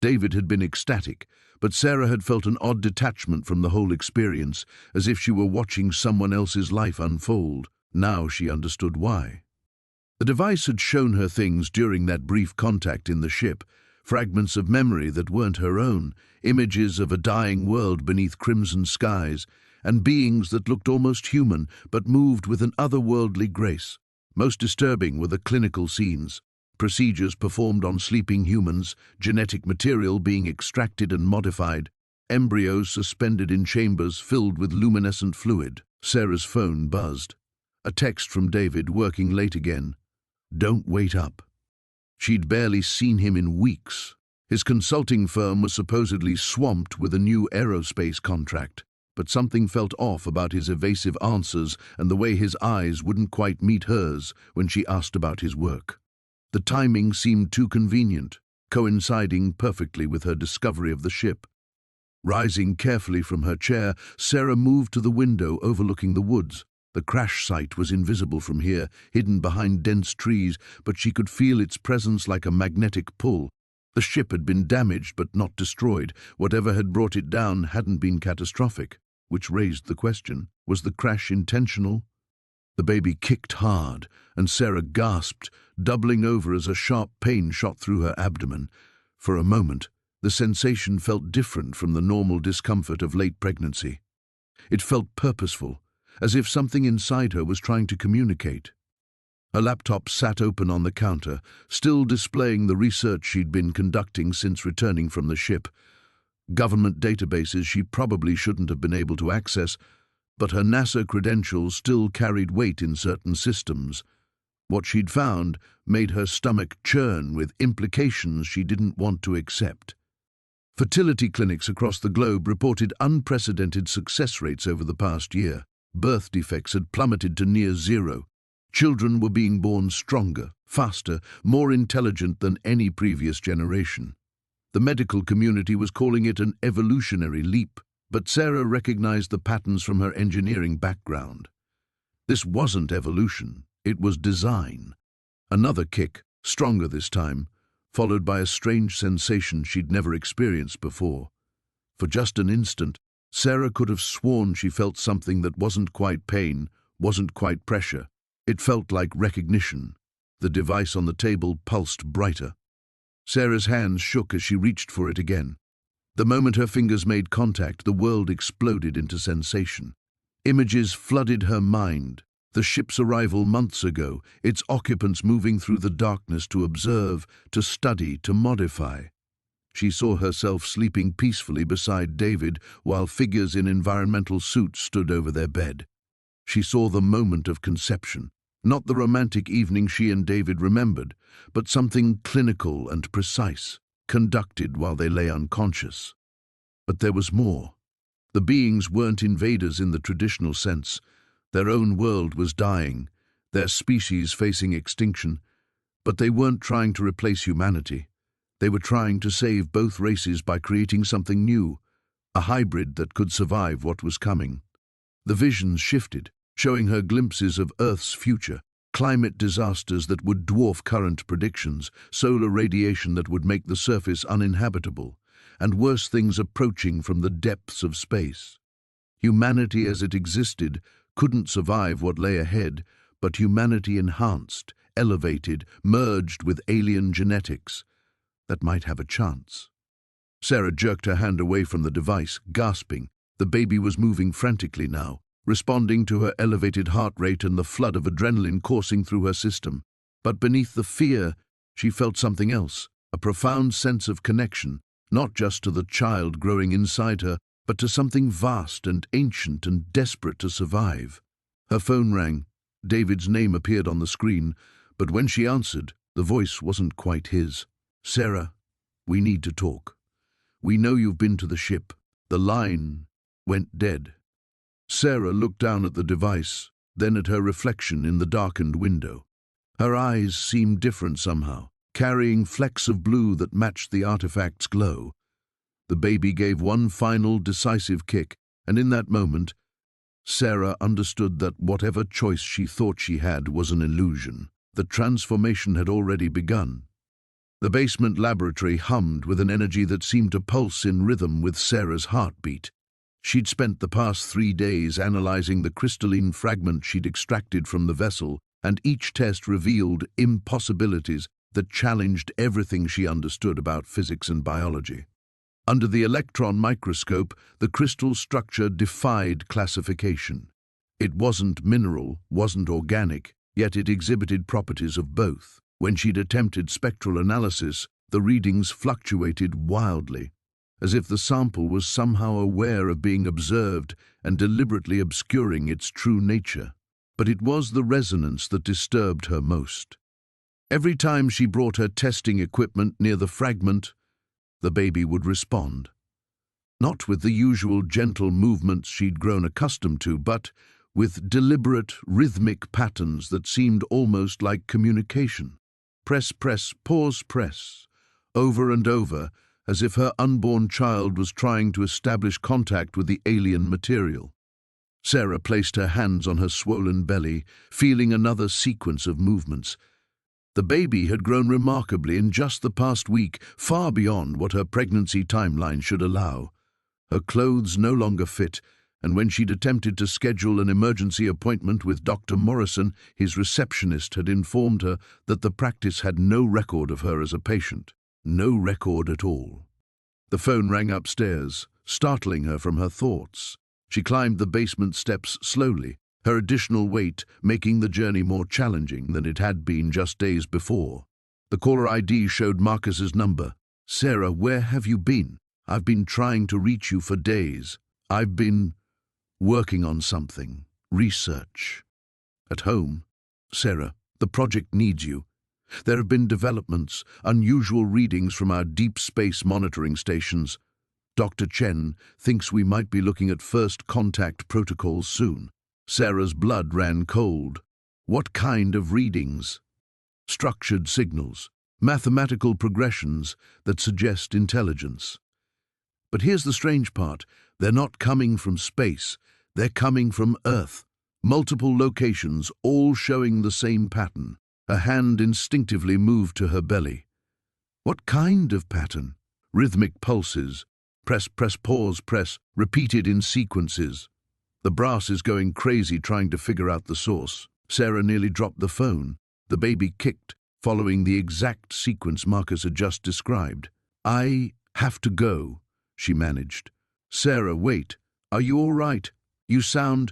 S1: David had been ecstatic, but Sarah had felt an odd detachment from the whole experience, as if she were watching someone else's life unfold. Now she understood why. The device had shown her things during that brief contact in the ship, fragments of memory that weren't her own, images of a dying world beneath crimson skies, and beings that looked almost human but moved with an otherworldly grace. Most disturbing were the clinical scenes, procedures performed on sleeping humans, genetic material being extracted and modified, embryos suspended in chambers filled with luminescent fluid. Sarah's phone buzzed. A text from David, working late again. Don't wait up. She'd barely seen him in weeks. His consulting firm was supposedly swamped with a new aerospace contract, but something felt off about his evasive answers and the way his eyes wouldn't quite meet hers when she asked about his work. The timing seemed too convenient, coinciding perfectly with her discovery of the ship. Rising carefully from her chair, Sarah moved to the window overlooking the woods. The crash site was invisible from here, hidden behind dense trees, but she could feel its presence like a magnetic pull. The ship had been damaged but not destroyed. Whatever had brought it down hadn't been catastrophic, which raised the question, was the crash intentional? The baby kicked hard, and Sarah gasped, doubling over as a sharp pain shot through her abdomen. For a moment, the sensation felt different from the normal discomfort of late pregnancy. It felt purposeful, as if something inside her was trying to communicate. Her laptop sat open on the counter, still displaying the research she'd been conducting since returning from the ship. Government databases she probably shouldn't have been able to access, but her NASA credentials still carried weight in certain systems. What she'd found made her stomach churn with implications she didn't want to accept. Fertility clinics across the globe reported unprecedented success rates over the past year. Birth defects had plummeted to near zero. Children were being born stronger, faster, more intelligent than any previous generation. The medical community was calling it an evolutionary leap, but Sarah recognized the patterns from her engineering background. This wasn't evolution, it was design. Another kick, stronger this time, followed by a strange sensation she'd never experienced before. For just an instant, Sarah could have sworn she felt something that wasn't quite pain, wasn't quite pressure. It felt like recognition. The device on the table pulsed brighter. Sarah's hands shook as she reached for it again. The moment her fingers made contact, the world exploded into sensation. Images flooded her mind. The ship's arrival months ago, its occupants moving through the darkness to observe, to study, to modify. She saw herself sleeping peacefully beside David while figures in environmental suits stood over their bed. She saw the moment of conception, not the romantic evening she and David remembered, but something clinical and precise, conducted while they lay unconscious. But there was more. The beings weren't invaders in the traditional sense. Their own world was dying, their species facing extinction, but they weren't trying to replace humanity. They were trying to save both races by creating something new, a hybrid that could survive what was coming. The visions shifted, showing her glimpses of Earth's future, climate disasters that would dwarf current predictions, solar radiation that would make the surface uninhabitable, and worse things approaching from the depths of space. Humanity as it existed couldn't survive what lay ahead, but humanity enhanced, elevated, merged with alien genetics that might have a chance. Sarah jerked her hand away from the device, gasping. The baby was moving frantically now, responding to her elevated heart rate and the flood of adrenaline coursing through her system. But beneath the fear, she felt something else, a profound sense of connection, not just to the child growing inside her, but to something vast and ancient and desperate to survive. Her phone rang. David's name appeared on the screen, but when she answered, the voice wasn't quite his. "Sarah, we need to talk. We know you've been to the ship." The line went dead. Sarah looked down at the device, then at her reflection in the darkened window. Her eyes seemed different somehow, carrying flecks of blue that matched the artifact's glow. The baby gave one final, decisive kick, and in that moment, Sarah understood that whatever choice she thought she had was an illusion. The transformation had already begun. The basement laboratory hummed with an energy that seemed to pulse in rhythm with Sarah's heartbeat. She'd spent the past 3 days analyzing the crystalline fragment she'd extracted from the vessel, and each test revealed impossibilities that challenged everything she understood about physics and biology. Under the electron microscope, the crystal structure defied classification. It wasn't mineral, wasn't organic, yet it exhibited properties of both. When she'd attempted spectral analysis, the readings fluctuated wildly, as if the sample was somehow aware of being observed and deliberately obscuring its true nature. But it was the resonance that disturbed her most. Every time she brought her testing equipment near the fragment, the baby would respond. Not with the usual gentle movements she'd grown accustomed to, but with deliberate, rhythmic patterns that seemed almost like communication. Press, press, pause, press, over and over, as if her unborn child was trying to establish contact with the alien material. Sarah placed her hands on her swollen belly, feeling another sequence of movements. The baby had grown remarkably in just the past week, far beyond what her pregnancy timeline should allow. Her clothes no longer fit, and when she'd attempted to schedule an emergency appointment with Dr. Morrison, his receptionist had informed her that the practice had no record of her as a patient. No record at all. The phone rang upstairs, startling her from her thoughts. She climbed the basement steps slowly, her additional weight making the journey more challenging than it had been just days before. The caller ID showed Marcus's number. "Sarah, where have you been? I've been trying to reach you for days. I've been working on something. Research." "At home? Sarah, the project needs you. There have been developments, unusual readings from our deep space monitoring stations. Dr. Chen thinks we might be looking at first contact protocols soon." Sarah's blood ran cold. "What kind of readings?" "Structured signals, mathematical progressions that suggest intelligence." But here's the strange part. They're not coming from space. They're coming from Earth. Multiple locations, all showing the same pattern. Her hand instinctively moved to her belly. What kind of pattern? Rhythmic pulses. Press, press, pause, press, repeated in sequences. The brass is going crazy trying to figure out the source. Sarah nearly dropped the phone. The baby kicked, following the exact sequence Marcus had just described. "I have to go," she managed. "Sarah, wait. Are you all right? You sound—"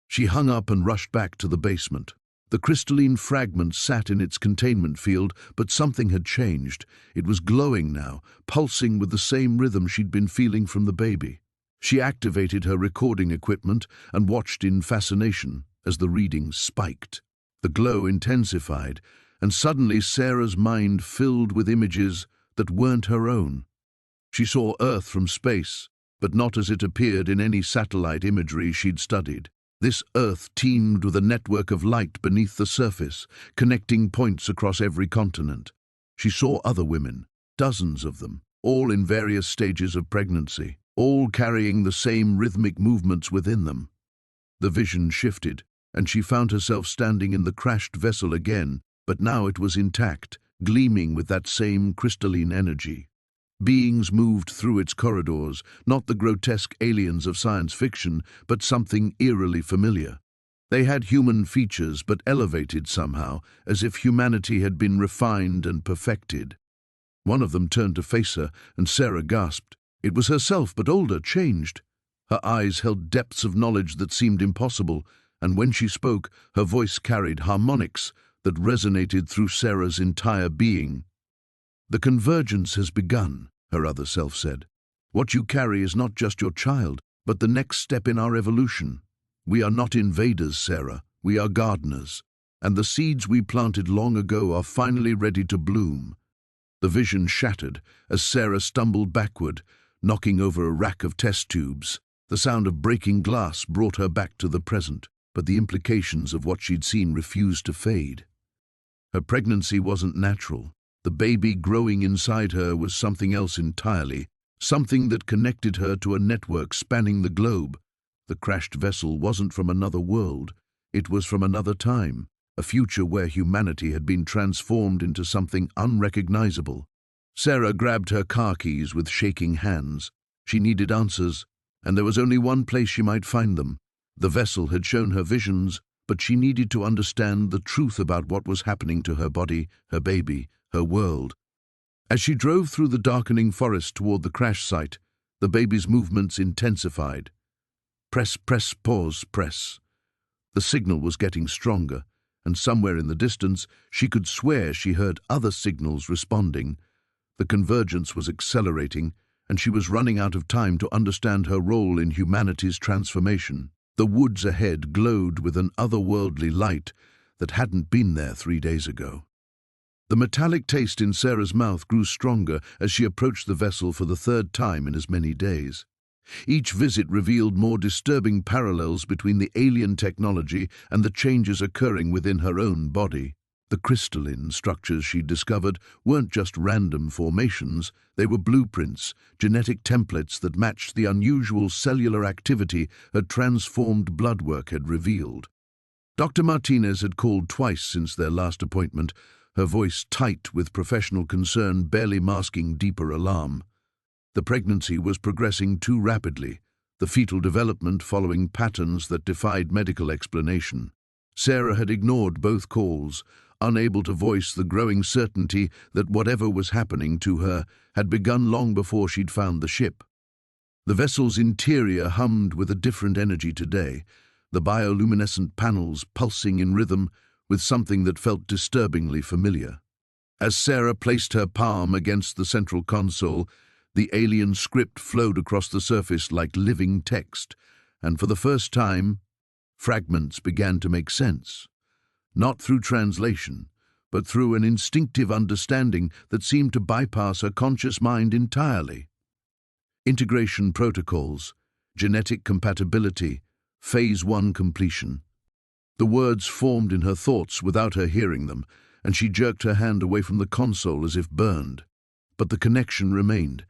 S1: She hung up and rushed back to the basement. The crystalline fragment sat in its containment field, but something had changed. It was glowing now, pulsing with the same rhythm she'd been feeling from the baby. She activated her recording equipment and watched in fascination as the readings spiked. The glow intensified, and suddenly Sarah's mind filled with images that weren't her own. She saw Earth from space, but not as it appeared in any satellite imagery she'd studied. This Earth teemed with a network of light beneath the surface, connecting points across every continent. She saw other women, dozens of them, all in various stages of pregnancy, all carrying the same rhythmic movements within them. The vision shifted, and she found herself standing in the crashed vessel again, but now it was intact, gleaming with that same crystalline energy. Beings moved through its corridors, not the grotesque aliens of science fiction, but something eerily familiar. They had human features, but elevated somehow, as if humanity had been refined and perfected. One of them turned to face her, and Sarah gasped. It was herself, but older, changed. Her eyes held depths of knowledge that seemed impossible, and when she spoke, her voice carried harmonics that resonated through Sarah's entire being. "The convergence has begun," her other self said. What you carry is not just your child, but the next step in our evolution. We are not invaders, Sarah. We are gardeners. And the seeds we planted long ago are finally ready to bloom. The vision shattered as Sarah stumbled backward, knocking over a rack of test tubes. The sound of breaking glass brought her back to the present, but the implications of what she'd seen refused to fade. Her pregnancy wasn't natural. The baby growing inside her was something else entirely, something that connected her to a network spanning the globe. The crashed vessel wasn't from another world. It was from another time, a future where humanity had been transformed into something unrecognizable. Sarah grabbed her car keys with shaking hands. She needed answers, and there was only one place she might find them. The vessel had shown her visions, but she needed to understand the truth about what was happening to her body, her baby, her world. As she drove through the darkening forest toward the crash site, the baby's movements intensified. Press, press, pause, press. The signal was getting stronger, and somewhere in the distance she could swear she heard other signals responding. The convergence was accelerating, and she was running out of time to understand her role in humanity's transformation. The woods ahead glowed with an otherworldly light that hadn't been there 3 days ago. The metallic taste in Sarah's mouth grew stronger as she approached the vessel for the 3rd time in as many days. Each visit revealed more disturbing parallels between the alien technology and the changes occurring within her own body. The crystalline structures she discovered weren't just random formations, they were blueprints, genetic templates that matched the unusual cellular activity her transformed blood work had revealed. Dr. Martinez had called twice since their last appointment, her voice tight with professional concern barely masking deeper alarm. The pregnancy was progressing too rapidly, the fetal development following patterns that defied medical explanation. Sarah had ignored both calls, unable to voice the growing certainty that whatever was happening to her had begun long before she'd found the ship. The vessel's interior hummed with a different energy today, the bioluminescent panels pulsing in rhythm with something that felt disturbingly familiar. As Sarah placed her palm against the central console, the alien script flowed across the surface like living text, and for the first time, fragments began to make sense. Not through translation, but through an instinctive understanding that seemed to bypass her conscious mind entirely. Integration protocols, genetic compatibility, Phase 1 completion. The words formed in her thoughts without her hearing them, and she jerked her hand away from the console as if burned. But the connection remained,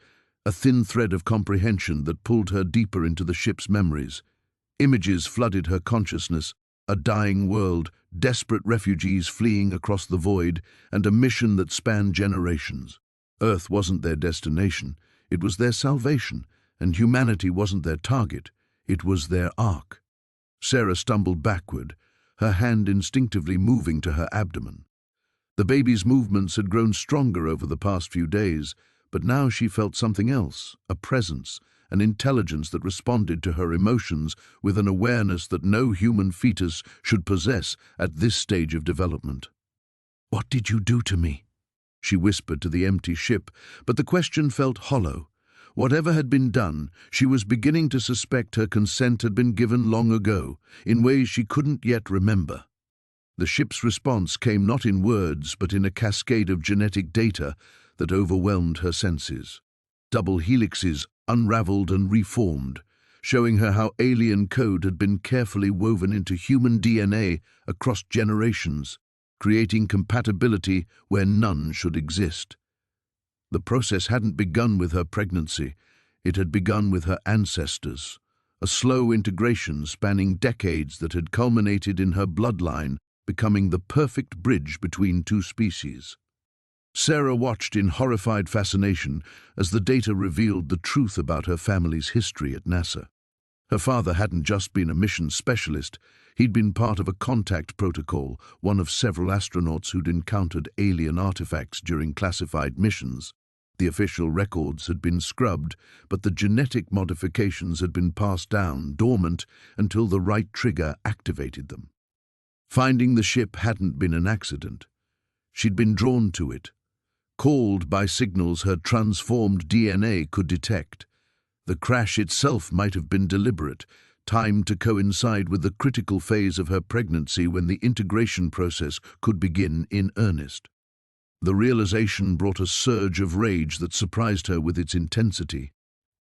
S1: a thin thread of comprehension that pulled her deeper into the ship's memories. Images flooded her consciousness, a dying world, desperate refugees fleeing across the void, and a mission that spanned generations. Earth wasn't their destination, it was their salvation, and humanity wasn't their target, it was their ark. Sarah stumbled backward, her hand instinctively moving to her abdomen. The baby's movements had grown stronger over the past few days, but now she felt something else, a presence, an intelligence that responded to her emotions with an awareness that no human fetus should possess at this stage of development. "What did you do to me?" she whispered to the empty ship, but the question felt hollow. Whatever had been done, she was beginning to suspect her consent had been given long ago, in ways she couldn't yet remember. The ship's response came not in words, but in a cascade of genetic data that overwhelmed her senses. Double helixes unraveled and reformed, showing her how alien code had been carefully woven into human DNA across generations, creating compatibility where none should exist. The process hadn't begun with her pregnancy, it had begun with her ancestors, a slow integration spanning decades that had culminated in her bloodline becoming the perfect bridge between two species. Sarah watched in horrified fascination as the data revealed the truth about her family's history at NASA. Her father hadn't just been a mission specialist, he'd been part of a contact protocol, one of several astronauts who'd encountered alien artifacts during classified missions. The official records had been scrubbed, but the genetic modifications had been passed down, dormant, until the right trigger activated them. Finding the ship hadn't been an accident. She'd been drawn to it, called by signals her transformed DNA could detect. The crash itself might have been deliberate, timed to coincide with the critical phase of her pregnancy when the integration process could begin in earnest. The realization brought a surge of rage that surprised her with its intensity.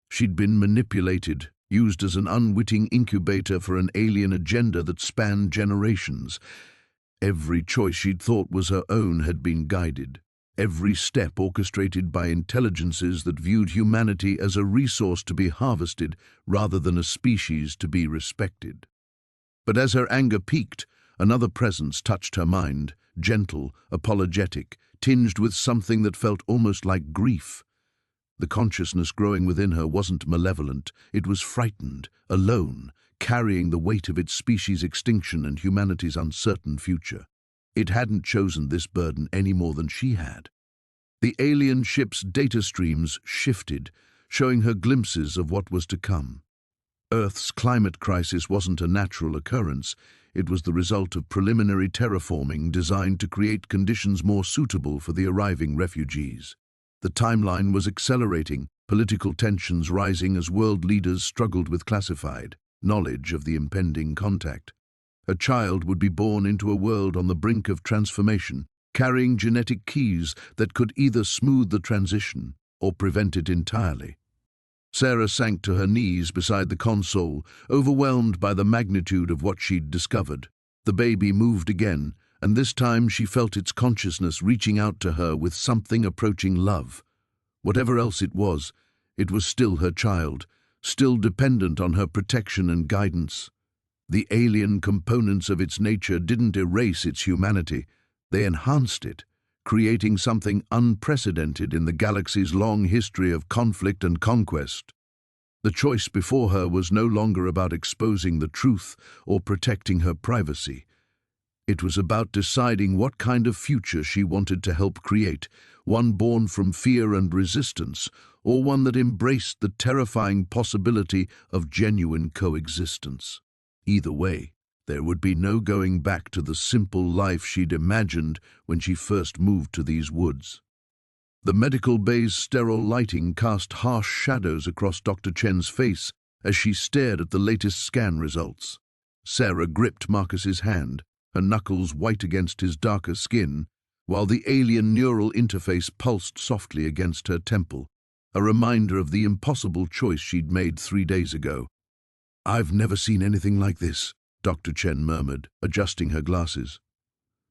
S1: She'd been manipulated, used as an unwitting incubator for an alien agenda that spanned generations. Every choice she'd thought was her own had been guided. Every step orchestrated by intelligences that viewed humanity as a resource to be harvested rather than a species to be respected. But as her anger peaked, another presence touched her mind, gentle, apologetic, tinged with something that felt almost like grief. The consciousness growing within her wasn't malevolent, it was frightened, alone, carrying the weight of its species' extinction and humanity's uncertain future. It hadn't chosen this burden any more than she had. The alien ship's data streams shifted, showing her glimpses of what was to come. Earth's climate crisis wasn't a natural occurrence, it was the result of preliminary terraforming designed to create conditions more suitable for the arriving refugees. The timeline was accelerating, political tensions rising as world leaders struggled with classified knowledge of the impending contact. A child would be born into a world on the brink of transformation, carrying genetic keys that could either smooth the transition or prevent it entirely. Sarah sank to her knees beside the console, overwhelmed by the magnitude of what she'd discovered. The baby moved again, and this time she felt its consciousness reaching out to her with something approaching love. Whatever else it was still her child, still dependent on her protection and guidance. The alien components of its nature didn't erase its humanity, they enhanced it, creating something unprecedented in the galaxy's long history of conflict and conquest. The choice before her was no longer about exposing the truth or protecting her privacy. It was about deciding what kind of future she wanted to help create, one born from fear and resistance, or one that embraced the terrifying possibility of genuine coexistence. Either way, there would be no going back to the simple life she'd imagined when she first moved to these woods. The medical bay's sterile lighting cast harsh shadows across Dr. Chen's face as she stared at the latest scan results. Sarah gripped Marcus's hand, her knuckles white against his darker skin, while the alien neural interface pulsed softly against her temple, a reminder of the impossible choice she'd made 3 days ago. "I've never seen anything like this," Dr. Chen murmured, adjusting her glasses.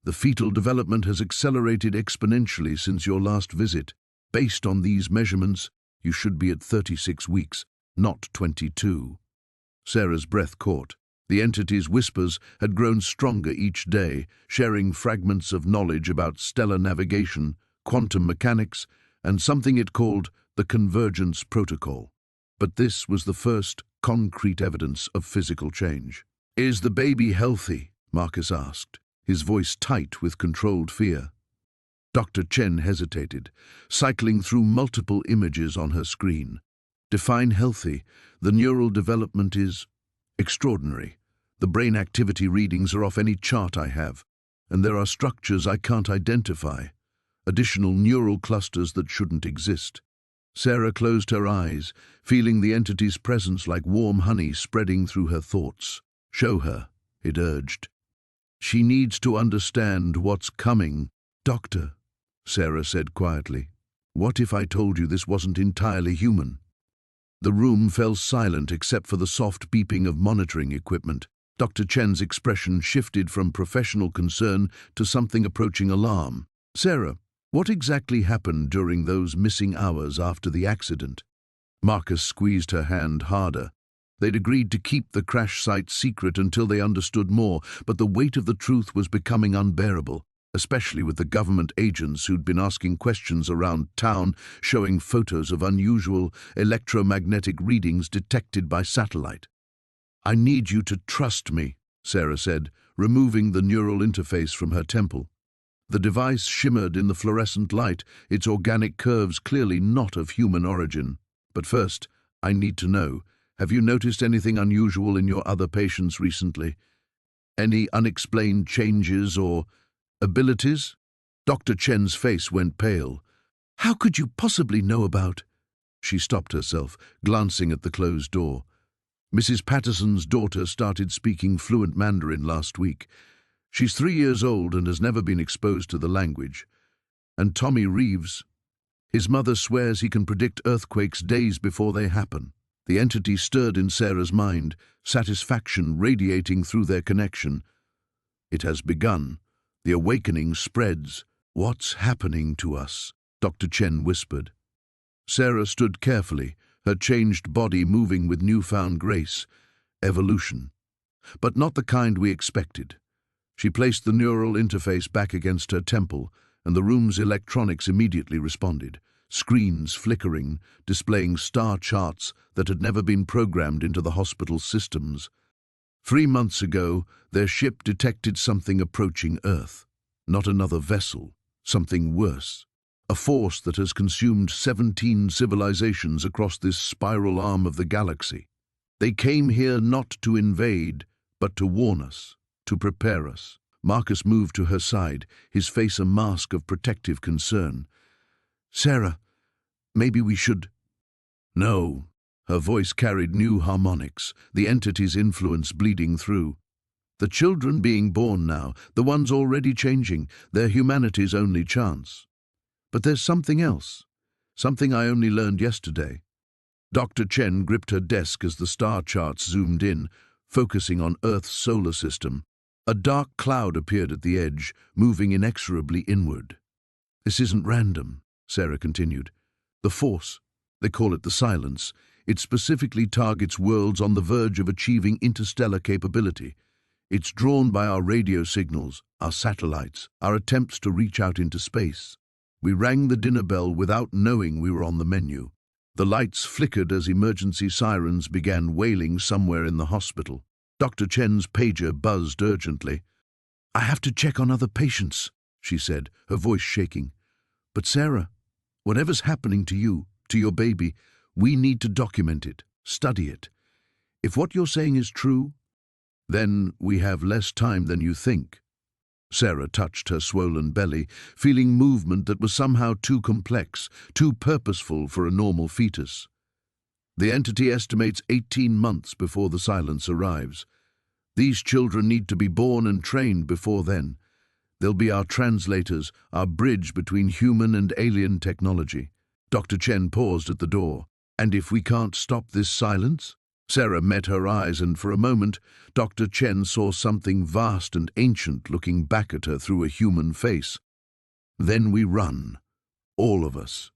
S1: "The fetal development has accelerated exponentially since your last visit. Based on these measurements, you should be at 36 weeks, not 22. Sarah's breath caught. The entity's whispers had grown stronger each day, sharing fragments of knowledge about stellar navigation, quantum mechanics, and something it called the Convergence Protocol. But this was the first concrete evidence of physical change. "Is the baby healthy?" Marcus asked, his voice tight with controlled fear. Dr. Chen hesitated, cycling through multiple images on her screen. "Define healthy. The neural development is extraordinary. The brain activity readings are off any chart I have, and there are structures I can't identify, additional neural clusters that shouldn't exist." Sarah closed her eyes, feeling the entity's presence like warm honey spreading through her thoughts. "Show her," it urged. "She needs to understand what's coming." "Doctor," Sarah said quietly, "what if I told you this wasn't entirely human?" The room fell silent except for the soft beeping of monitoring equipment. Dr. Chen's expression shifted from professional concern to something approaching alarm. "Sarah, what exactly happened during those missing hours after the accident?" Marcus squeezed her hand harder. They'd agreed to keep the crash site secret until they understood more, but the weight of the truth was becoming unbearable, especially with the government agents who'd been asking questions around town, showing photos of unusual electromagnetic readings detected by satellite. "I need you to trust me," Sarah said, removing the neural interface from her temple. The device shimmered in the fluorescent light, its organic curves clearly not of human origin. "But first, I need to know, have you noticed anything unusual in your other patients recently? Any unexplained changes or abilities?" Dr. Chen's face went pale. "How could you possibly know about She stopped herself, glancing at the closed door. Mrs. Patterson's daughter started speaking fluent Mandarin last week. She's 3 years old and has never been exposed to the language. And Tommy Reeves, his mother swears he can predict earthquakes days before they happen. The entity stirred in Sarah's mind, satisfaction radiating through their connection. It has begun. The awakening spreads. What's happening to us? Dr. Chen whispered. Sarah stood carefully, her changed body moving with newfound grace. Evolution. But not the kind we expected. She placed the neural interface back against her temple, and the room's electronics immediately responded, screens flickering, displaying star charts that had never been programmed into the hospital's systems. 3 months ago, their ship detected something approaching Earth. Not another vessel, something worse. A force that has consumed 17 civilizations across this spiral arm of the galaxy. They came here not to invade, but to warn us, to prepare us. Marcus moved to her side, his face a mask of protective concern. Sarah, maybe we should... No. Her voice carried new harmonics, the entity's influence bleeding through. The children being born now, the ones already changing, they're humanity's only chance. But there's something else, something I only learned yesterday. Dr. Chen gripped her desk as the star charts zoomed in, focusing on Earth's solar system. A dark cloud appeared at the edge, moving inexorably inward. This isn't random, Sarah continued. The force, they call it the silence, it specifically targets worlds on the verge of achieving interstellar capability. It's drawn by our radio signals, our satellites, our attempts to reach out into space. We rang the dinner bell without knowing we were on the menu. The lights flickered as emergency sirens began wailing somewhere in the hospital. Dr. Chen's pager buzzed urgently. I have to check on other patients, she said, her voice shaking. But Sarah, whatever's happening to you, to your baby, we need to document it, study it. If what you're saying is true, then we have less time than you think. Sarah touched her swollen belly, feeling movement that was somehow too complex, too purposeful for a normal fetus. The entity estimates 18 months before the silence arrives. These children need to be born and trained before then. They'll be our translators, our bridge between human and alien technology. Dr. Chen paused at the door. And if we can't stop this silence? Sarah met her eyes, and for a moment, Dr. Chen saw something vast and ancient looking back at her through a human face. Then we run, all of us,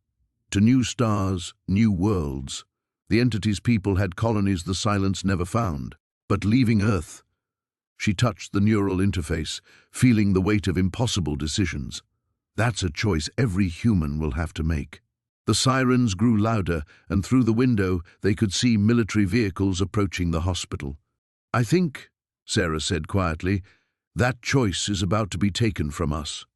S1: to new stars, new worlds. The entity's people had colonies the silence never found. But leaving Earth, she touched the neural interface, feeling the weight of impossible decisions. That's a choice every human will have to make. The sirens grew louder, and through the window they could see military vehicles approaching the hospital. I think, Sarah said quietly, that choice is about to be taken from us.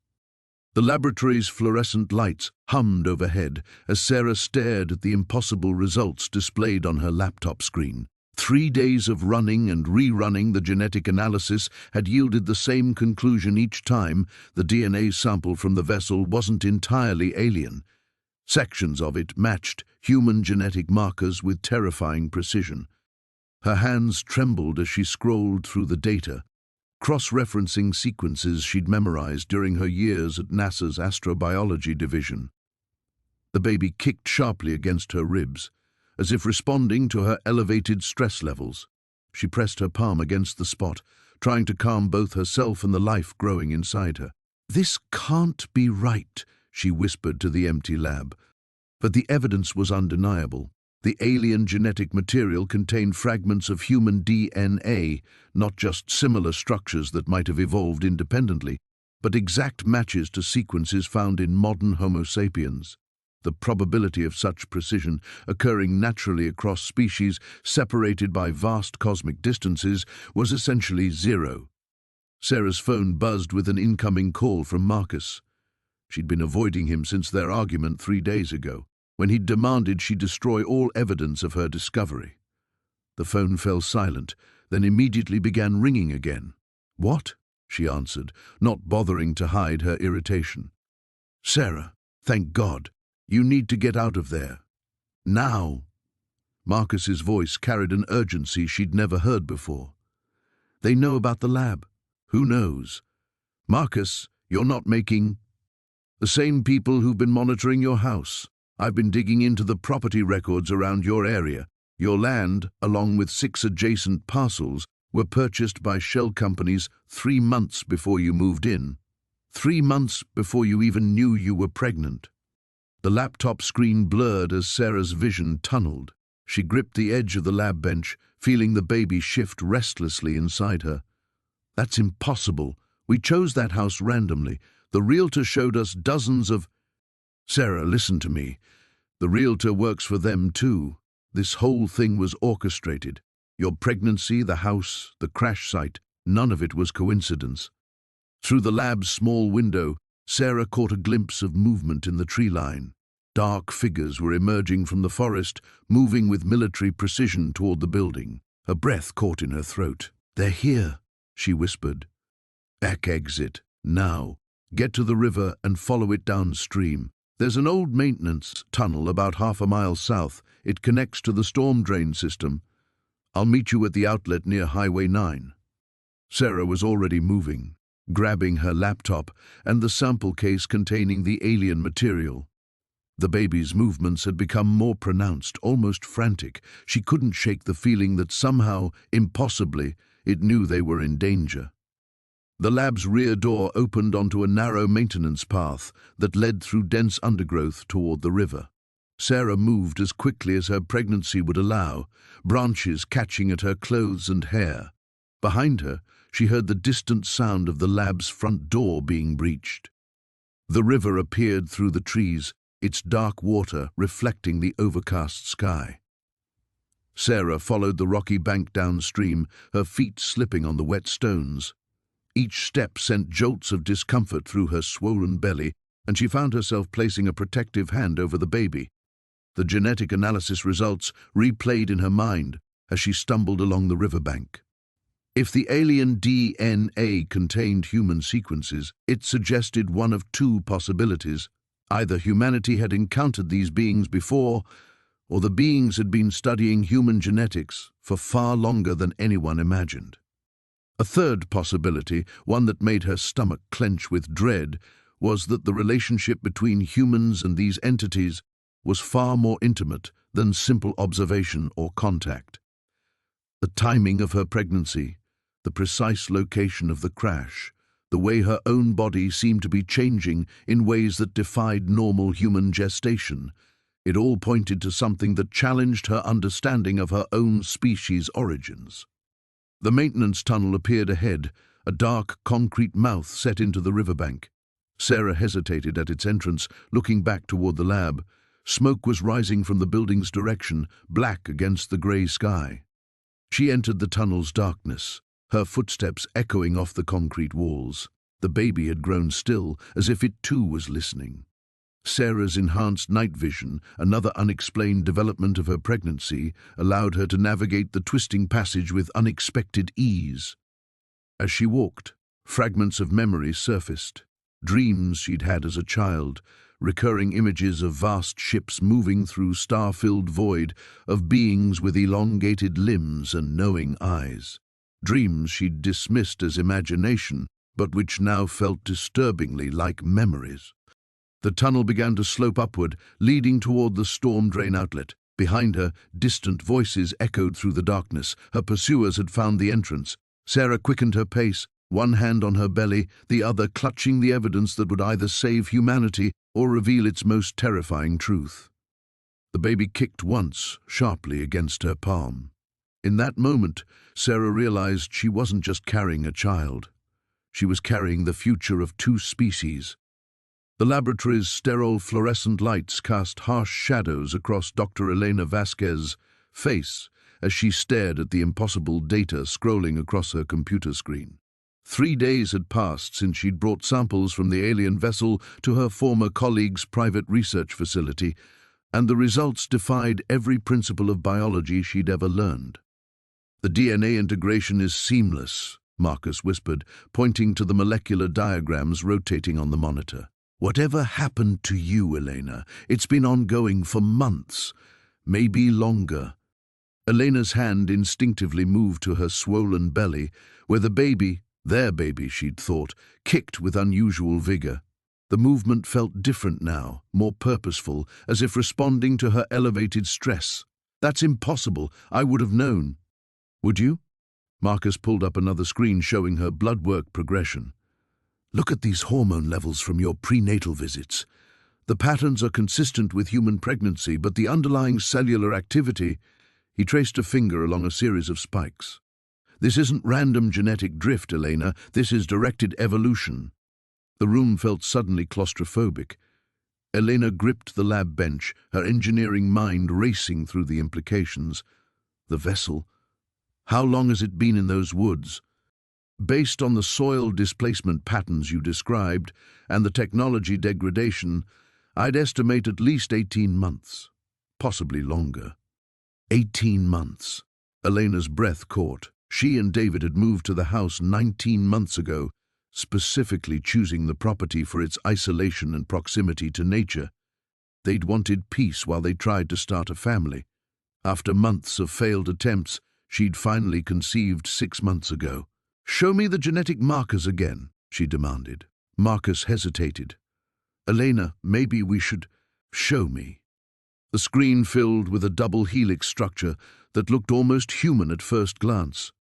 S1: The laboratory's fluorescent lights hummed overhead as Sarah stared at the impossible results displayed on her laptop screen. 3 days of running and rerunning the genetic analysis had yielded the same conclusion each time. The DNA sample from the vessel wasn't entirely alien. Sections of it matched human genetic markers with terrifying precision. Her hands trembled as she scrolled through the data, cross-referencing sequences she'd memorized during her years at NASA's astrobiology division. The baby kicked sharply against her ribs, as if responding to her elevated stress levels. She pressed her palm against the spot, trying to calm both herself and the life growing inside her. This can't be right, she whispered to the empty lab. But the evidence was undeniable. The alien genetic material contained fragments of human DNA, not just similar structures that might have evolved independently, but exact matches to sequences found in modern Homo sapiens. The probability of such precision occurring naturally across species separated by vast cosmic distances was essentially zero. Sarah's phone buzzed with an incoming call from Marcus. She'd been avoiding him since their argument 3 days ago, when he'd demanded she destroy all evidence of her discovery. The phone fell silent, then immediately began ringing again. What? She answered, not bothering to hide her irritation. Sarah, thank God. You need to get out of there. Now! Marcus's voice carried an urgency she'd never heard before. They know about the lab. Who knows? Marcus, you're not making... The same people who've been monitoring your house. I've been digging into the property records around your area. Your land, along with 6 adjacent parcels, were purchased by shell companies 3 months before you moved in. 3 months before you even knew you were pregnant. The laptop screen blurred as Sarah's vision tunneled. She gripped the edge of the lab bench, feeling the baby shift restlessly inside her. That's impossible. We chose that house randomly. The realtor showed us dozens of... Sarah, listen to me. The realtor works for them too. This whole thing was orchestrated. Your pregnancy, the house, the crash site, none of it was coincidence. Through the lab's small window, Sarah caught a glimpse of movement in the tree line. Dark figures were emerging from the forest, moving with military precision toward the building. Her breath caught in her throat. They're here, she whispered. Back exit, now. Get to the river and follow it downstream. There's an old maintenance tunnel about half a mile south. It connects to the storm drain system. I'll meet you at the outlet near Highway 9. Sarah was already moving, grabbing her laptop and the sample case containing the alien material. The baby's movements had become more pronounced, almost frantic. She couldn't shake the feeling that somehow, impossibly, it knew they were in danger. The lab's rear door opened onto a narrow maintenance path that led through dense undergrowth toward the river. Sarah moved as quickly as her pregnancy would allow, branches catching at her clothes and hair. Behind her, she heard the distant sound of the lab's front door being breached. The river appeared through the trees, its dark water reflecting the overcast sky. Sarah followed the rocky bank downstream, her feet slipping on the wet stones. Each step sent jolts of discomfort through her swollen belly, and she found herself placing a protective hand over the baby. The genetic analysis results replayed in her mind as she stumbled along the riverbank. If the alien DNA contained human sequences, it suggested one of 2 possibilities. Either humanity had encountered these beings before, or the beings had been studying human genetics for far longer than anyone imagined. A third possibility, one that made her stomach clench with dread, was that the relationship between humans and these entities was far more intimate than simple observation or contact. The timing of her pregnancy, the precise location of the crash, the way her own body seemed to be changing in ways that defied normal human gestation, it all pointed to something that challenged her understanding of her own species' origins. The maintenance tunnel appeared ahead, a dark concrete mouth set into the riverbank. Sarah hesitated at its entrance, looking back toward the lab. Smoke was rising from the building's direction, black against the grey sky. She entered the tunnel's darkness, her footsteps echoing off the concrete walls. The baby had grown still, as if it too was listening. Sarah's enhanced night vision, another unexplained development of her pregnancy, allowed her to navigate the twisting passage with unexpected ease. As she walked, fragments of memory surfaced, dreams she'd had as a child, recurring images of vast ships moving through star-filled void, of beings with elongated limbs and knowing eyes. Dreams she'd dismissed as imagination, but which now felt disturbingly like memories. The tunnel began to slope upward, leading toward the storm drain outlet. Behind her, distant voices echoed through the darkness. Her pursuers had found the entrance. Sarah quickened her pace, one hand on her belly, the other clutching the evidence that would either save humanity or reveal its most terrifying truth. The baby kicked once, sharply, against her palm. In that moment, Sarah realized she wasn't just carrying a child. She was carrying the future of 2 species. The laboratory's sterile fluorescent lights cast harsh shadows across Dr. Elena Vasquez's face as she stared at the impossible data scrolling across her computer screen. 3 days had passed since she'd brought samples from the alien vessel to her former colleague's private research facility, and the results defied every principle of biology she'd ever learned. The DNA integration is seamless, Marcus whispered, pointing to the molecular diagrams rotating on the monitor. Whatever happened to you, Elena? It's been ongoing for months. maybe longer. Elena's hand instinctively moved to her swollen belly, where the baby, their baby she'd thought, kicked with unusual vigor. The movement felt different now, more purposeful, as if responding to her elevated stress. "That's impossible. I would have known." "Would you?" Marcus pulled up another screen showing her blood work progression. "Look at these hormone levels from your prenatal visits. The patterns are consistent with human pregnancy, but the underlying cellular activity—" He traced a finger along a series of spikes. "This isn't random genetic drift, Elena. This is directed evolution." The room felt suddenly claustrophobic. Elena gripped the lab bench, her engineering mind racing through the implications. The vessel. How long has it been in those woods? Based on the soil displacement patterns you described and the technology degradation, I'd estimate at least 18 months, possibly longer. 18 months. Elena's breath caught. She and David had moved to the house 19 months ago, specifically choosing the property for its isolation and proximity to nature. They'd wanted peace while they tried to start a family. After months of failed attempts, she'd finally conceived 6 months ago. "Show me the genetic markers again," she demanded. Marcus hesitated. "Elena, maybe we should—" "Show me." The screen filled with a double helix structure that looked almost human at first glance.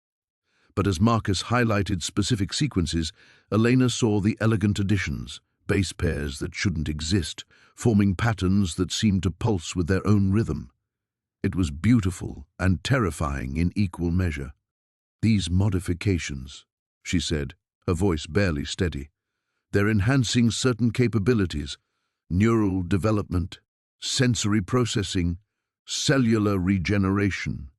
S1: But as Marcus highlighted specific sequences, Elena saw the elegant additions, base pairs that shouldn't exist, forming patterns that seemed to pulse with their own rhythm. It was beautiful and terrifying in equal measure. "These modifications," she said, her voice barely steady, "they're enhancing certain capabilities, neural development, sensory processing, cellular regeneration."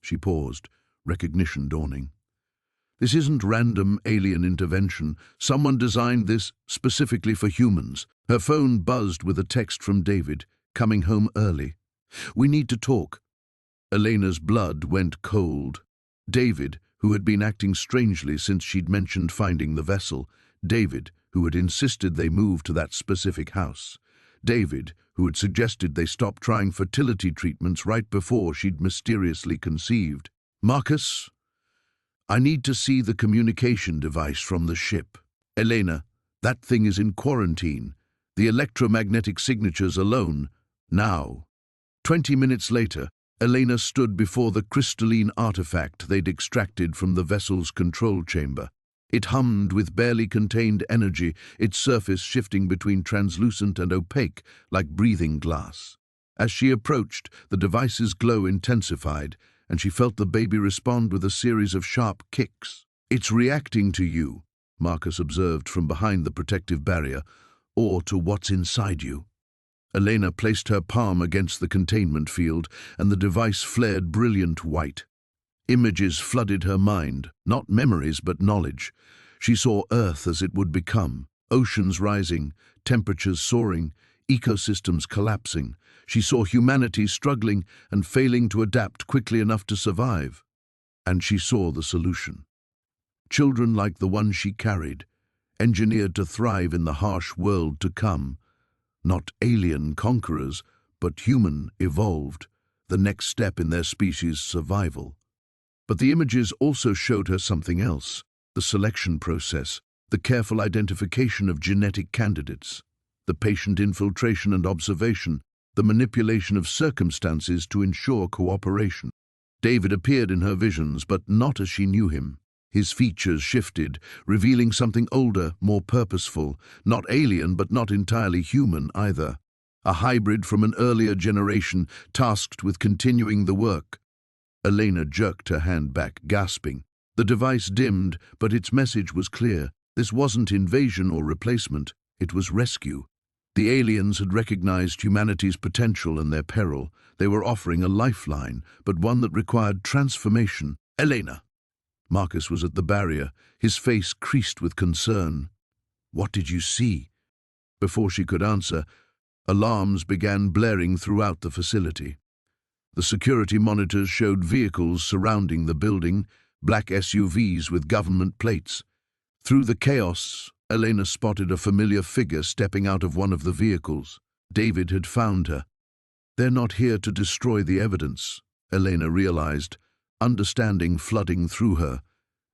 S1: She paused, recognition dawning. "This isn't random alien intervention. Someone designed this specifically for humans." Her phone buzzed with a text from David, coming home early. "We need to talk." Elena's blood went cold. David, who had been acting strangely since she'd mentioned finding the vessel. David, who had insisted they move to that specific house. David, who had suggested they stop trying fertility treatments right before she'd mysteriously conceived. "Marcus, I need to see the communication device from the ship." "Elena, that thing is in quarantine. The electromagnetic signatures alone. Now." 20 minutes later, Elena stood before the crystalline artifact they'd extracted from the vessel's control chamber. It hummed with barely contained energy, its surface shifting between translucent and opaque, like breathing glass. As she approached, the device's glow intensified, and she felt the baby respond with a series of sharp kicks. "It's reacting to you," Marcus observed from behind the protective barrier, "or to what's inside you." Elena placed her palm against the containment field, and the device flared brilliant white. Images flooded her mind, not memories but knowledge. She saw Earth as it would become, oceans rising, temperatures soaring, ecosystems collapsing. She saw humanity struggling and failing to adapt quickly enough to survive. And she saw the solution. Children like the one she carried, engineered to thrive in the harsh world to come. Not alien conquerors, but human, evolved, the next step in their species' survival. But the images also showed her something else, the selection process, the careful identification of genetic candidates, the patient infiltration and observation, the manipulation of circumstances to ensure cooperation. David appeared in her visions, but not as she knew him. His features shifted, revealing something older, more purposeful, not alien but not entirely human either. A hybrid from an earlier generation tasked with continuing the work. Elena jerked her hand back, gasping. The device dimmed, but its message was clear. This wasn't invasion or replacement, it was rescue. The aliens had recognized humanity's potential and their peril. They were offering a lifeline, but one that required transformation. "Elena!" Marcus was at the barrier, his face creased with concern. "What did you see?" Before she could answer, alarms began blaring throughout the facility. The security monitors showed vehicles surrounding the building, black SUVs with government plates. Through the chaos, Elena spotted a familiar figure stepping out of one of the vehicles. David had found her. They're not here to destroy the evidence, Elena realized, understanding flooding through her.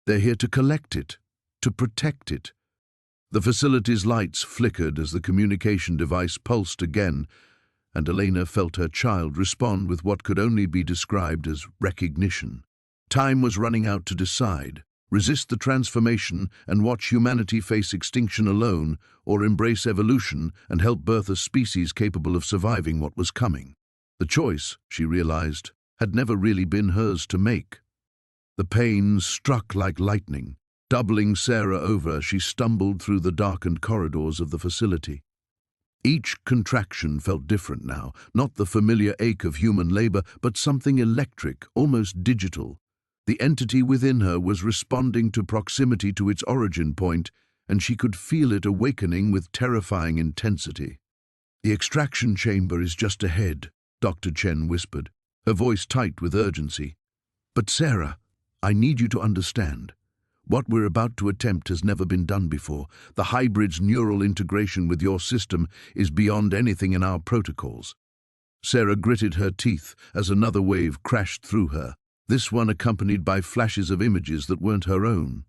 S1: They're here to collect it, to protect it. The facility's lights flickered as the communication device pulsed again, and Elena felt her child respond with what could only be described as recognition. Time was running out to decide: resist the transformation and watch humanity face extinction alone, or embrace evolution and help birth a species capable of surviving what was coming. The choice, she realized, had never really been hers to make. The pain struck like lightning, doubling Sarah over as she stumbled through the darkened corridors of the facility. Each contraction felt different now, not the familiar ache of human labor, but something electric, almost digital. The entity within her was responding to proximity to its origin point, and she could feel it awakening with terrifying intensity. "The extraction chamber is just ahead," Dr. Chen whispered, her voice tight with urgency. "But Sarah, I need you to understand. What we're about to attempt has never been done before. The hybrid's neural integration with your system is beyond anything in our protocols." Sarah gritted her teeth as another wave crashed through her, this one accompanied by flashes of images that weren't her own.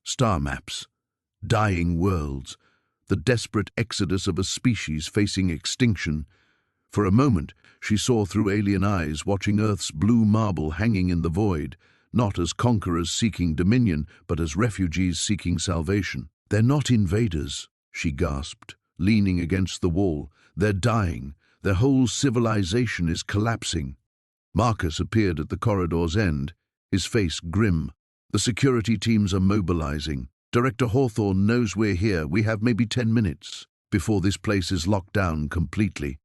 S1: Star maps, dying worlds, the desperate exodus of a species facing extinction. For a moment, she saw through alien eyes, watching Earth's blue marble hanging in the void, not as conquerors seeking dominion, but as refugees seeking salvation. "They're not invaders," she gasped, leaning against the wall. "They're dying. Their whole civilization is collapsing." Marcus appeared at the corridor's end, his face grim. "The security teams are mobilizing. Director Hawthorne knows we're here. We have maybe 10 minutes before this place is locked down completely."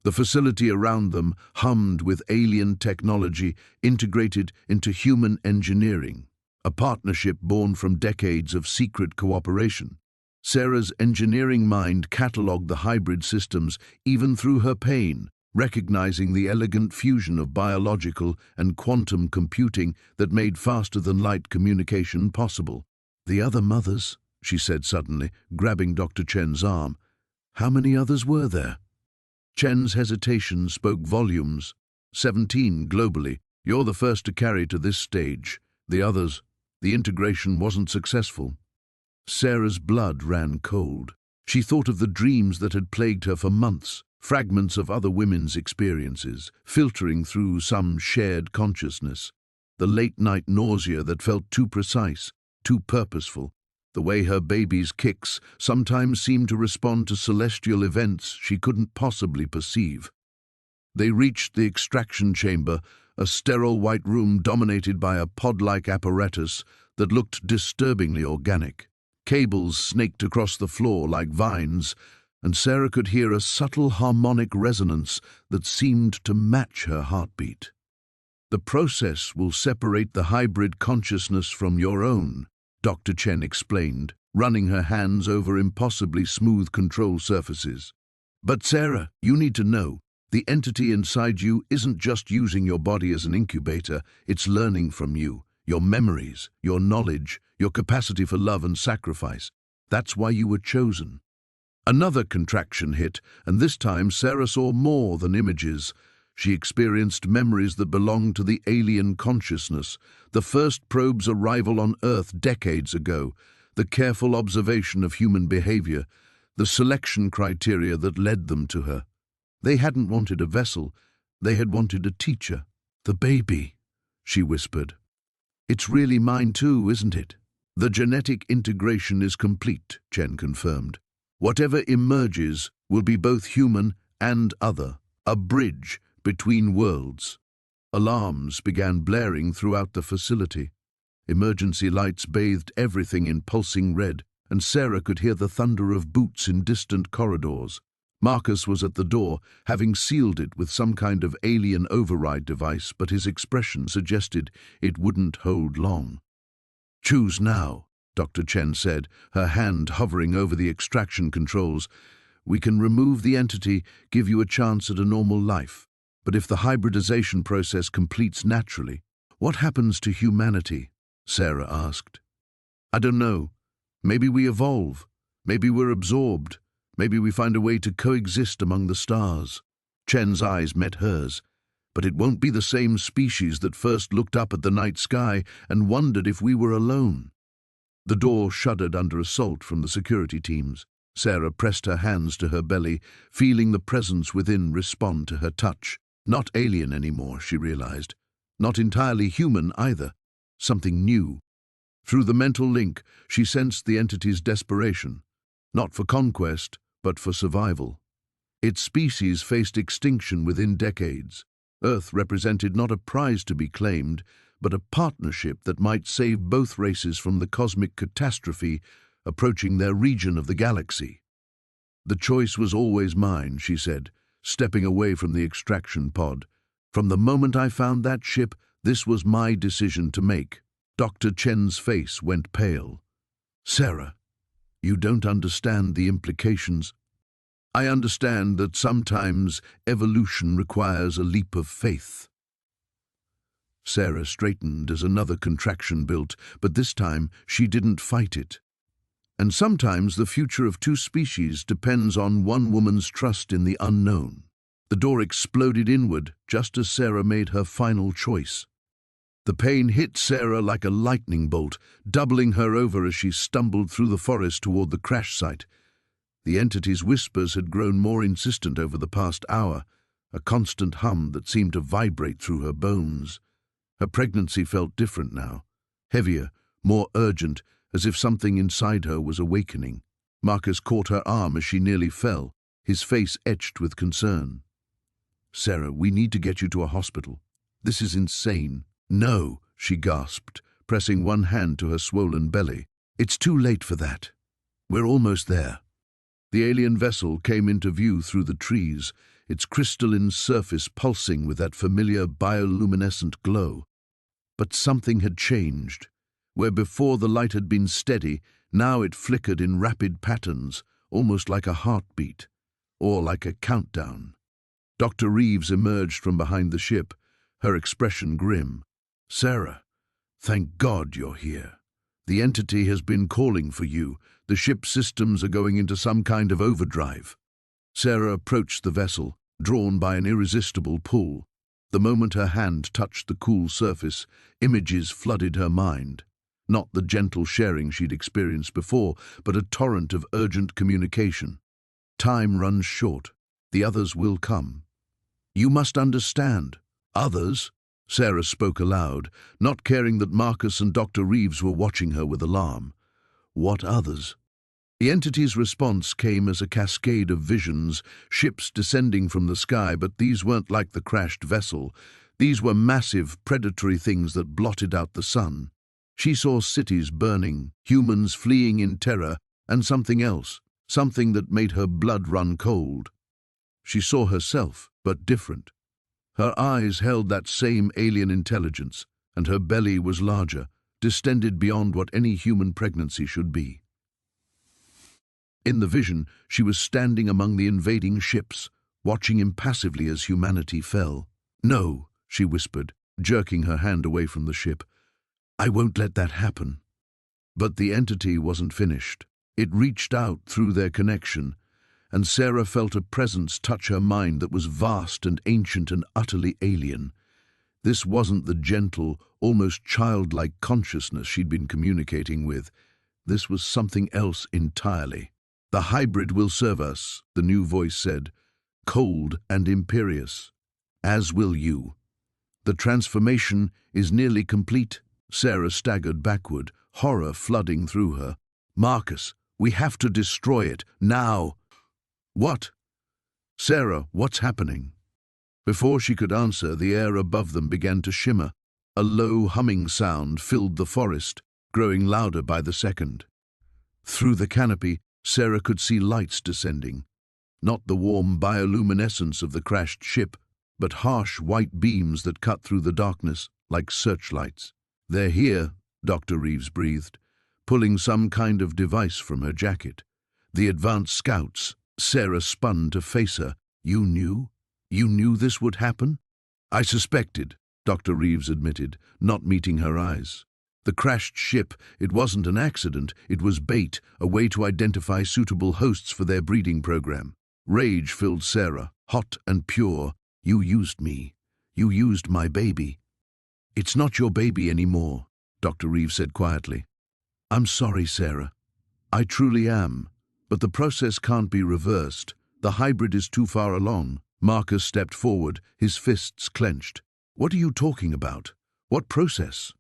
S1: The facility around them hummed with alien technology integrated into human engineering, a partnership born from decades of secret cooperation. Sarah's engineering mind catalogued the hybrid systems even through her pain, recognizing the elegant fusion of biological and quantum computing that made faster-than-light communication possible. "The other mothers," she said suddenly, grabbing Dr. Chen's arm. "How many others were there?" Chen's hesitation spoke volumes. 17 globally. You're the first to carry to this stage. The others, the integration wasn't successful. Sarah's blood ran cold. She thought of the dreams that had plagued her for months, fragments of other women's experiences, filtering through some shared consciousness. The late-night nausea that felt too precise, too purposeful. The way her baby's kicks sometimes seemed to respond to celestial events she couldn't possibly perceive. They reached the extraction chamber, a sterile white room dominated by a pod-like apparatus that looked disturbingly organic. Cables snaked across the floor like vines, and Sarah could hear a subtle harmonic resonance that seemed to match her heartbeat. "The process will separate the hybrid consciousness from your own," Dr. Chen explained, running her hands over impossibly smooth control surfaces. "But Sarah, you need to know, the entity inside you isn't just using your body as an incubator, it's learning from you, your memories, your knowledge, your capacity for love and sacrifice. That's why you were chosen." Another contraction hit, and this time Sarah saw more than images. She experienced memories that belonged to the alien consciousness, the first probe's arrival on Earth decades ago, the careful observation of human behavior, the selection criteria that led them to her. They hadn't wanted a vessel, they had wanted a teacher. "The baby," she whispered. "It's really mine too, isn't it?" "The genetic integration is complete," Chen confirmed. "Whatever emerges will be both human and other, a bridge between worlds." Alarms began blaring throughout the facility. Emergency lights bathed everything in pulsing red, and Sarah could hear the thunder of boots in distant corridors. Marcus was at the door, having sealed it with some kind of alien override device, but his expression suggested it wouldn't hold long. "Choose now," Dr. Chen said, her hand hovering over the extraction controls. "We can remove the entity, give you a chance at a normal life. But if the hybridization process completes naturally, what happens to humanity?" Sarah asked. "I don't know. Maybe we evolve. Maybe we're absorbed. Maybe we find a way to coexist among the stars." Chen's eyes met hers. But it won't be the same species that first looked up at the night sky and wondered if we were alone. The door shuddered under assault from the security teams. Sarah pressed her hands to her belly, feeling the presence within respond to her touch. Not alien anymore, she realized. Not entirely human either. Something new. Through the mental link, she sensed the entity's desperation. Not for conquest, but for survival. Its species faced extinction within decades. Earth represented not a prize to be claimed, but a partnership that might save both races from the cosmic catastrophe approaching their region of the galaxy. The choice was always mine, she said, stepping away from the extraction pod. From the moment I found that ship, this was my decision to make. Dr. Chen's face went pale. Sarah, you don't understand the implications. I understand that sometimes evolution requires a leap of faith. Sarah straightened as another contraction built, but this time she didn't fight it. And sometimes the future of two species depends on one woman's trust in the unknown. The door exploded inward just as Sarah made her final choice. The pain hit Sarah like a lightning bolt, doubling her over as she stumbled through the forest toward the crash site. The entity's whispers had grown more insistent over the past hour, a constant hum that seemed to vibrate through her bones. Her pregnancy felt different now, heavier, more urgent, as if something inside her was awakening. Marcus caught her arm as she nearly fell, his face etched with concern. Sarah, we need to get you to a hospital. This is insane. No, she gasped, pressing one hand to her swollen belly. It's too late for that. We're almost there. The alien vessel came into view through the trees, its crystalline surface pulsing with that familiar bioluminescent glow. But something had changed. Where before the light had been steady, now it flickered in rapid patterns, almost like a heartbeat, or like a countdown. Dr. Reeves emerged from behind the ship, her expression grim. Sarah, thank God you're here. The entity has been calling for you. The ship's systems are going into some kind of overdrive. Sarah approached the vessel, drawn by an irresistible pull. The moment her hand touched the cool surface, images flooded her mind. Not the gentle sharing she'd experienced before, but a torrent of urgent communication. Time runs short. The others will come. You must understand. Others? Sarah spoke aloud, not caring that Marcus and Dr. Reeves were watching her with alarm. What others? The entity's response came as a cascade of visions, ships descending from the sky, but these weren't like the crashed vessel. These were massive, predatory things that blotted out the sun. She saw cities burning, humans fleeing in terror, and something else, something that made her blood run cold. She saw herself, but different. Her eyes held that same alien intelligence, and her belly was larger, distended beyond what any human pregnancy should be. In the vision, she was standing among the invading ships, watching impassively as humanity fell. No, she whispered, jerking her hand away from the ship. I won't let that happen. But the entity wasn't finished. It reached out through their connection, and Sarah felt a presence touch her mind that was vast and ancient and utterly alien. This wasn't the gentle, almost childlike consciousness she'd been communicating with. This was something else entirely. The hybrid will serve us, the new voice said, cold and imperious. As will you. The transformation is nearly complete. Sarah staggered backward, horror flooding through her. Marcus, we have to destroy it, now. What? Sarah, what's happening? Before she could answer, the air above them began to shimmer. A low humming sound filled the forest, growing louder by the second. Through the canopy, Sarah could see lights descending. Not the warm bioluminescence of the crashed ship, but harsh white beams that cut through the darkness like searchlights. They're here, Dr. Reeves breathed, pulling some kind of device from her jacket. The advanced scouts. Sarah spun to face her. You knew? You knew this would happen? I suspected, Dr. Reeves admitted, not meeting her eyes. The crashed ship, it wasn't an accident, it was bait, a way to identify suitable hosts for their breeding program. Rage filled Sarah, hot and pure. "You used me. You used my baby." "It's not your baby anymore," Dr. Reeve said quietly. "I'm sorry, Sarah. I truly am. But the process can't be reversed. The hybrid is too far along." Marcus stepped forward, his fists clenched. "What are you talking about? What process?"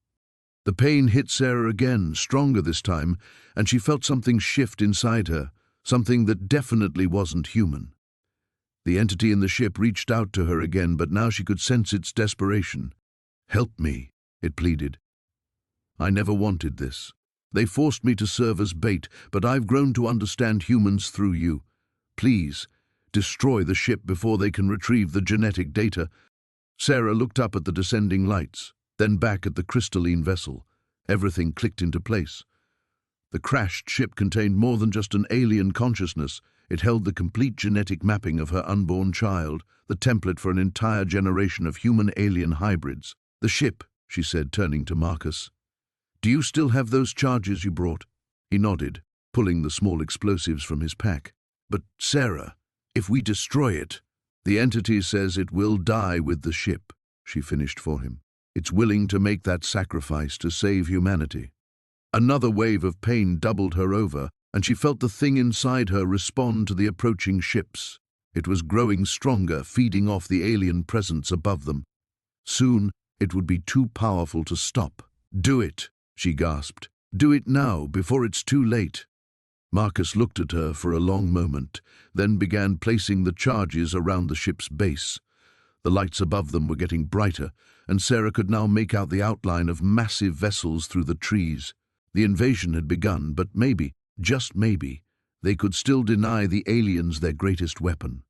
S1: The pain hit Sarah again, stronger this time, and she felt something shift inside her, something that definitely wasn't human. The entity in the ship reached out to her again, but now she could sense its desperation. "Help me," it pleaded. "I never wanted this. They forced me to serve as bait, but I've grown to understand humans through you. Please, destroy the ship before they can retrieve the genetic data." Sarah looked up at the descending lights, then back at the crystalline vessel. Everything clicked into place. The crashed ship contained more than just an alien consciousness. It held the complete genetic mapping of her unborn child, the template for an entire generation of human-alien hybrids. "The ship," she said, turning to Marcus. "Do you still have those charges you brought?" He nodded, pulling the small explosives from his pack. "But, Sarah, if we destroy it—" "The entity says it will die with the ship," she finished for him. "It's willing to make that sacrifice to save humanity." Another wave of pain doubled her over, and she felt the thing inside her respond to the approaching ships. It was growing stronger, feeding off the alien presence above them. Soon, it would be too powerful to stop. "Do it," she gasped. "Do it now, before it's too late." Marcus looked at her for a long moment, then began placing the charges around the ship's base. The lights above them were getting brighter, and Sarah could now make out the outline of massive vessels through the trees. The invasion had begun, but maybe, just maybe, they could still deny the aliens their greatest weapon.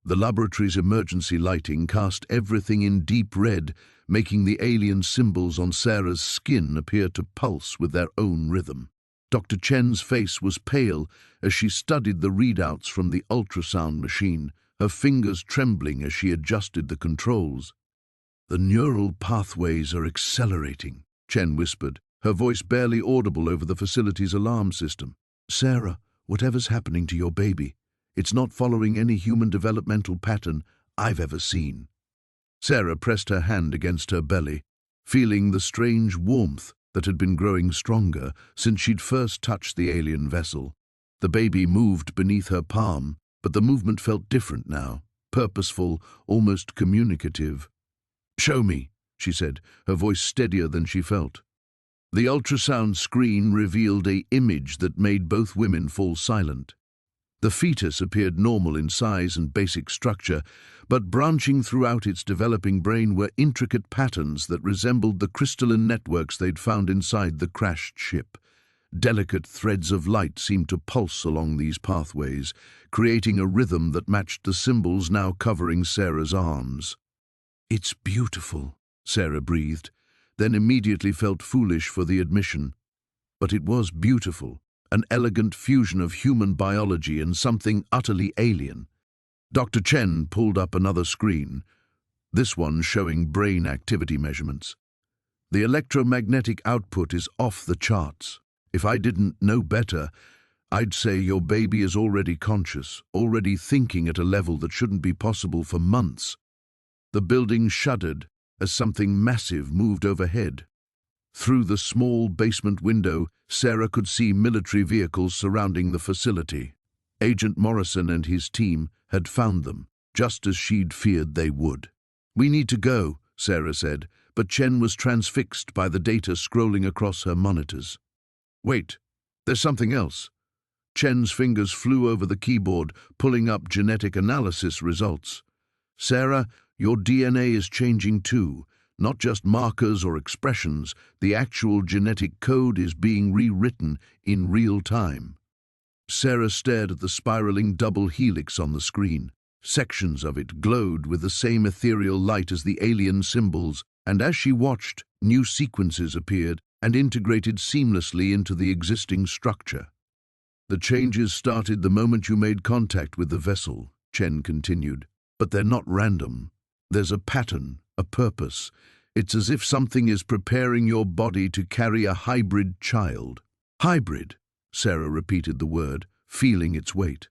S1: The laboratory's emergency lighting cast everything in deep red, making the alien symbols on Sarah's skin appear to pulse with their own rhythm. Dr. Chen's face was pale as she studied the readouts from the ultrasound machine, her fingers trembling as she adjusted the controls. "The neural pathways are accelerating," Chen whispered, her voice barely audible over the facility's alarm system. "Sarah, whatever's happening to your baby, it's not following any human developmental pattern I've ever seen." Sarah pressed her hand against her belly, feeling the strange warmth that had been growing stronger since she'd first touched the alien vessel. The baby moved beneath her palm, but the movement felt different now, purposeful, almost communicative. "Show me," she said, her voice steadier than she felt. The ultrasound screen revealed an image that made both women fall silent. The fetus appeared normal in size and basic structure, but branching throughout its developing brain were intricate patterns that resembled the crystalline networks they'd found inside the crashed ship. Delicate threads of light seemed to pulse along these pathways, creating a rhythm that matched the symbols now covering Sarah's arms. "It's beautiful," Sarah breathed, then immediately felt foolish for the admission. But it was beautiful, an elegant fusion of human biology and something utterly alien. Dr. Chen pulled up another screen, this one showing brain activity measurements. "The electromagnetic output is off the charts. If I didn't know better, I'd say your baby is already conscious, already thinking at a level that shouldn't be possible for months." The building shuddered as something massive moved overhead. Through the small basement window, Sarah could see military vehicles surrounding the facility. Agent Morrison and his team had found them, just as she'd feared they would. "We need to go," Sarah said, but Chen was transfixed by the data scrolling across her monitors. "Wait, there's something else." Chen's fingers flew over the keyboard, pulling up genetic analysis results. "Sarah, your DNA is changing too. Not just markers or expressions, the actual genetic code is being rewritten in real time." Sarah stared at the spiraling double helix on the screen. Sections of it glowed with the same ethereal light as the alien symbols, and as she watched, new sequences appeared and integrated seamlessly into the existing structure. "The changes started the moment you made contact with the vessel," Chen continued. "But they're not random. There's a pattern, a purpose. It's as if something is preparing your body to carry a hybrid child." "Hybrid," Sarah repeated the word, feeling its weight.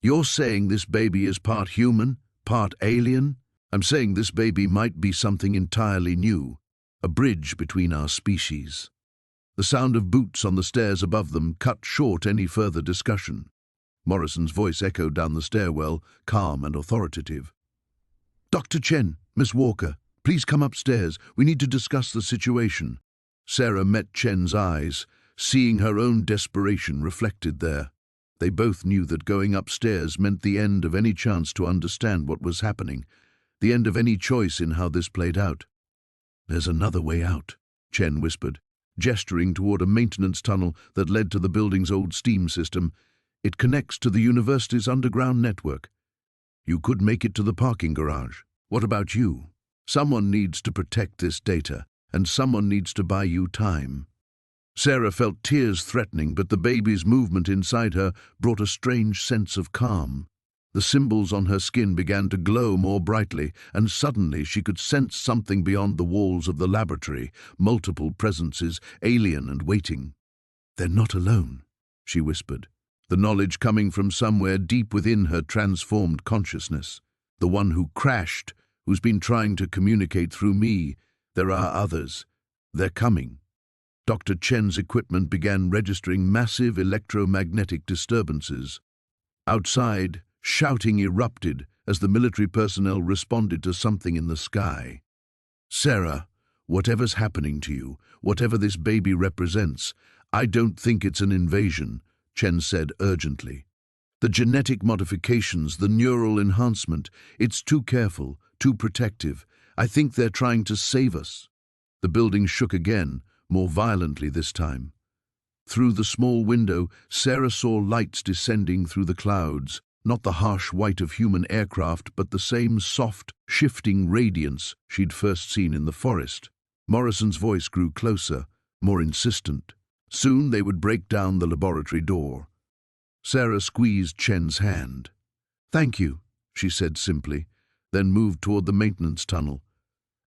S1: You're saying this baby is part human, part alien? I'm saying this baby might be something entirely new, a bridge between our species. The sound of boots on the stairs above them cut short any further discussion. Morrison's voice echoed down the stairwell, calm and authoritative. "Dr. Chen, Miss Walker, please come upstairs. We need to discuss the situation." Sarah met Chen's eyes, seeing her own desperation reflected there. They both knew that going upstairs meant the end of any chance to understand what was happening, the end of any choice in how this played out. "There's another way out," Chen whispered, gesturing toward a maintenance tunnel that led to the building's old steam system. "It connects to the university's underground network. You could make it to the parking garage. What about you? Someone needs to protect this data, and someone needs to buy you time." Sarah felt tears threatening, but the baby's movement inside her brought a strange sense of calm. The symbols on her skin began to glow more brightly, and suddenly she could sense something beyond the walls of the laboratory, multiple presences, alien and waiting. "They're not alone," she whispered, the knowledge coming from somewhere deep within her transformed consciousness. "The one who crashed, who's been trying to communicate through me. There are others. They're coming." Dr. Chen's equipment began registering massive electromagnetic disturbances. Outside, shouting erupted as the military personnel responded to something in the sky. "Sarah, whatever's happening to you, whatever this baby represents, I don't think it's an invasion," Chen said urgently. "The genetic modifications, the neural enhancement, it's too careful, too protective. I think they're trying to save us." The building shook again, more violently this time. Through the small window, Sarah saw lights descending through the clouds, not the harsh white of human aircraft, but the same soft, shifting radiance she'd first seen in the forest. Morrison's voice grew closer, more insistent. Soon they would break down the laboratory door. Sarah squeezed Chen's hand. "Thank you," she said simply, then moved toward the maintenance tunnel.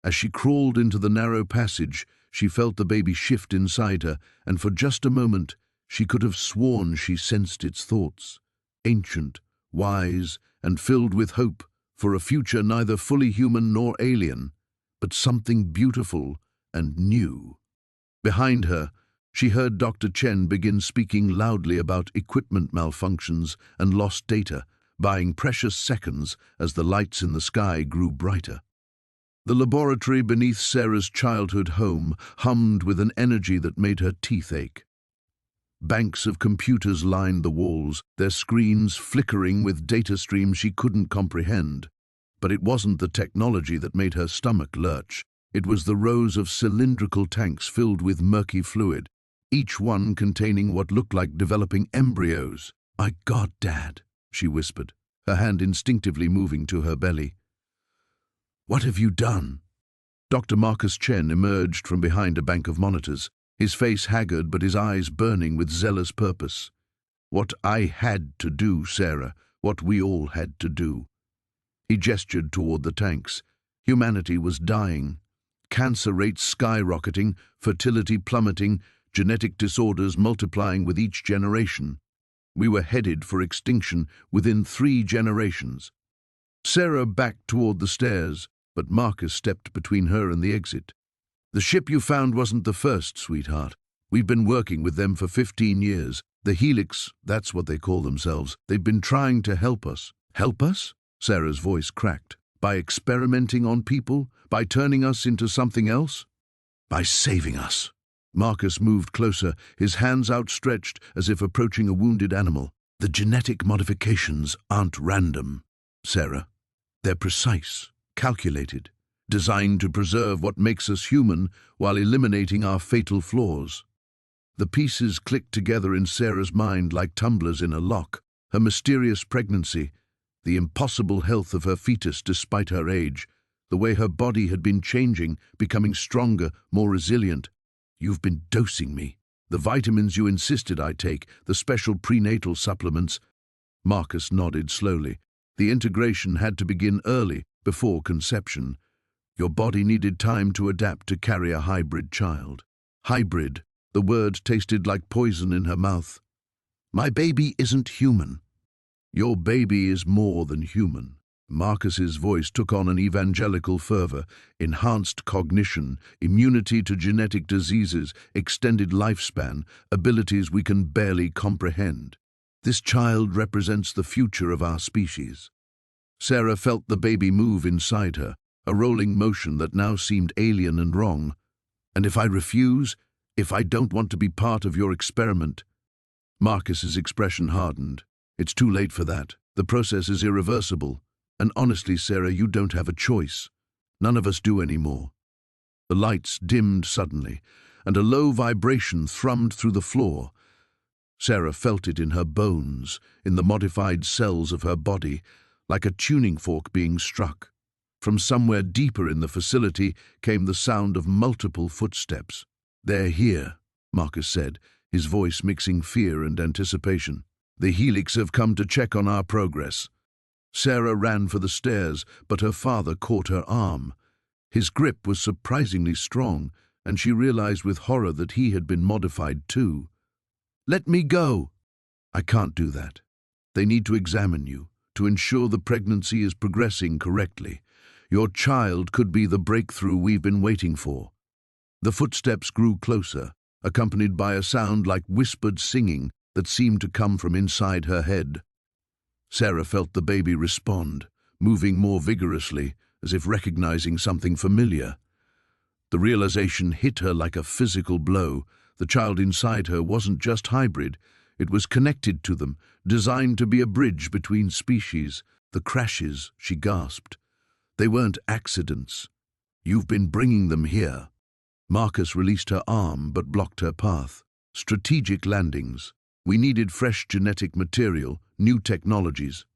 S1: As she crawled into the narrow passage, she felt the baby shift inside her, and for just a moment she could have sworn she sensed its thoughts, ancient, wise, and filled with hope for a future neither fully human nor alien, but something beautiful and new. Behind her, she heard Dr. Chen begin speaking loudly about equipment malfunctions and lost data, buying precious seconds as the lights in the sky grew brighter. The laboratory beneath Sarah's childhood home hummed with an energy that made her teeth ache. Banks of computers lined the walls, their screens flickering with data streams she couldn't comprehend. But it wasn't the technology that made her stomach lurch. It was the rows of cylindrical tanks filled with murky fluid, each one containing what looked like developing embryos. "My God, Dad," she whispered, her hand instinctively moving to her belly. "What have you done?" Dr. Marcus Chen emerged from behind a bank of monitors, his face haggard but his eyes burning with zealous purpose. "What I had to do, Sarah, what we all had to do." He gestured toward the tanks. Humanity was dying. Cancer rates skyrocketing, fertility plummeting, genetic disorders multiplying with each generation. We were headed for extinction within 3 generations. Sarah backed toward the stairs, but Marcus stepped between her and the exit. "The ship you found wasn't the first, sweetheart. We've been working with them for 15 years. The Helix, that's what they call themselves. They've been trying to help us." "Help us?" Sarah's voice cracked. "By experimenting on people? By turning us into something else?" "By saving us." Marcus moved closer, his hands outstretched as if approaching a wounded animal. "The genetic modifications aren't random, Sarah. They're precise, calculated, designed to preserve what makes us human while eliminating our fatal flaws." The pieces clicked together in Sarah's mind like tumblers in a lock. Her mysterious pregnancy, the impossible health of her fetus despite her age, the way her body had been changing, becoming stronger, more resilient. "You've been dosing me. The vitamins you insisted I take, the special prenatal supplements." Marcus nodded slowly. "The integration had to begin early, before conception. Your body needed time to adapt to carry a hybrid child." Hybrid. The word tasted like poison in her mouth. "My baby isn't human." Your baby is more than human. Marcus's voice took on an evangelical fervor: enhanced cognition, immunity to genetic diseases, extended lifespan, abilities we can barely comprehend. This child represents the future of our species. Sarah felt the baby move inside her, a rolling motion that now seemed alien and wrong. And if I refuse, if I don't want to be part of your experiment? Marcus's expression hardened. It's too late for that. The process is irreversible. And honestly, Sarah, you don't have a choice. None of us do anymore. The lights dimmed suddenly, and a low vibration thrummed through the floor. Sarah felt it in her bones, in the modified cells of her body, like a tuning fork being struck. From somewhere deeper in the facility came the sound of multiple footsteps. "They're here," Marcus said, his voice mixing fear and anticipation. "The Helix have come to check on our progress." Sarah ran for the stairs, but her father caught her arm. His grip was surprisingly strong, and she realized with horror that he had been modified too. "Let me go!" "I can't do that. They need to examine you, to ensure the pregnancy is progressing correctly. Your child could be the breakthrough we've been waiting for." The footsteps grew closer, accompanied by a sound like whispered singing that seemed to come from inside her head. Sarah felt the baby respond, moving more vigorously, as if recognizing something familiar. The realization hit her like a physical blow. The child inside her wasn't just hybrid, it was connected to them, designed to be a bridge between species. "The crashes," she gasped. "They weren't accidents. You've been bringing them here." Marcus released her arm but blocked her path. "Strategic landings. We needed fresh genetic material, new technologies.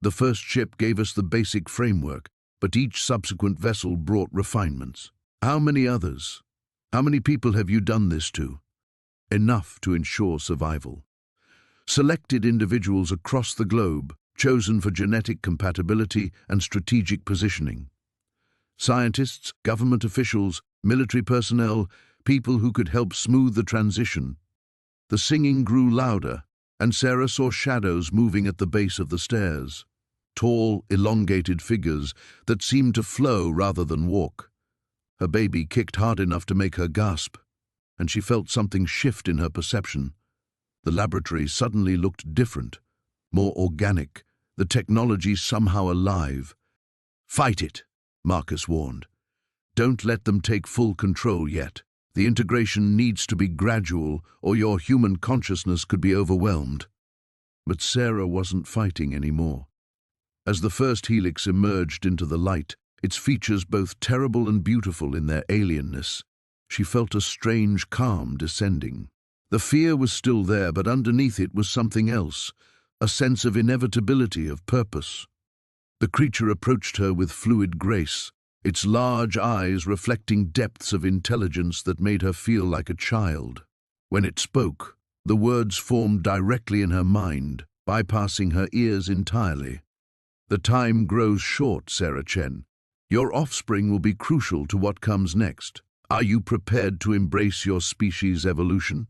S1: The first ship gave us the basic framework, but each subsequent vessel brought refinements. How many others? How many people have you done this to?" "Enough to ensure survival. Selected individuals across the globe, chosen for genetic compatibility and strategic positioning. Scientists, government officials, military personnel, people who could help smooth the transition." The singing grew louder, and Sarah saw shadows moving at the base of the stairs. Tall, elongated figures that seemed to flow rather than walk. Her baby kicked hard enough to make her gasp, and she felt something shift in her perception. The laboratory suddenly looked different, more organic, the technology somehow alive. "Fight it," Marcus warned. "Don't let them take full control yet. The integration needs to be gradual, or your human consciousness could be overwhelmed." But Sarah wasn't fighting anymore. As the first helix emerged into the light, its features both terrible and beautiful in their alienness, she felt a strange calm descending. The fear was still there, but underneath it was something else, a sense of inevitability, of purpose. The creature approached her with fluid grace, its large eyes reflecting depths of intelligence that made her feel like a child. When it spoke, the words formed directly in her mind, bypassing her ears entirely. "The time grows short, Sarah Chen. Your offspring will be crucial to what comes next. Are you prepared to embrace your species' evolution?"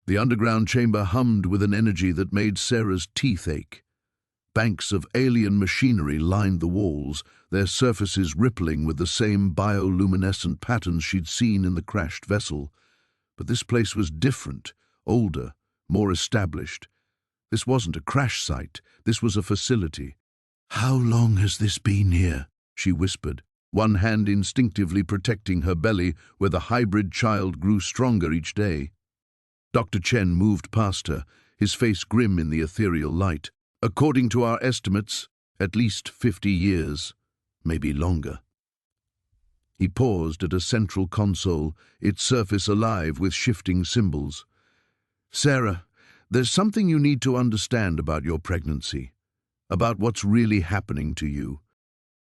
S1: The underground chamber hummed with an energy that made Sarah's teeth ache. Banks of alien machinery lined the walls, their surfaces rippling with the same bioluminescent patterns she'd seen in the crashed vessel. But this place was different, older, more established. This wasn't a crash site, this was a facility. "How long has this been here?" she whispered, one hand instinctively protecting her belly where the hybrid child grew stronger each day. Dr. Chen moved past her, his face grim in the ethereal light. "According to our estimates, at least 50 years, maybe longer." He paused at a central console, its surface alive with shifting symbols. "Sarah, there's something you need to understand about your pregnancy, about what's really happening to you."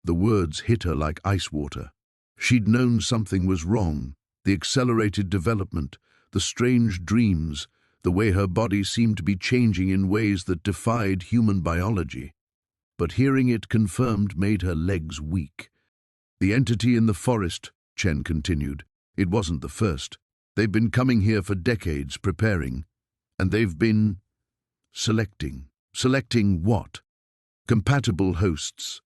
S1: The words hit her like ice water. She'd known something was wrong, the accelerated development, the strange dreams, the way her body seemed to be changing in ways that defied human biology. But hearing it confirmed made her legs weak. "The entity in the forest," Chen continued, "it wasn't the first. They've been coming here for decades, preparing. And they've been selecting. Selecting what? Compatible hosts.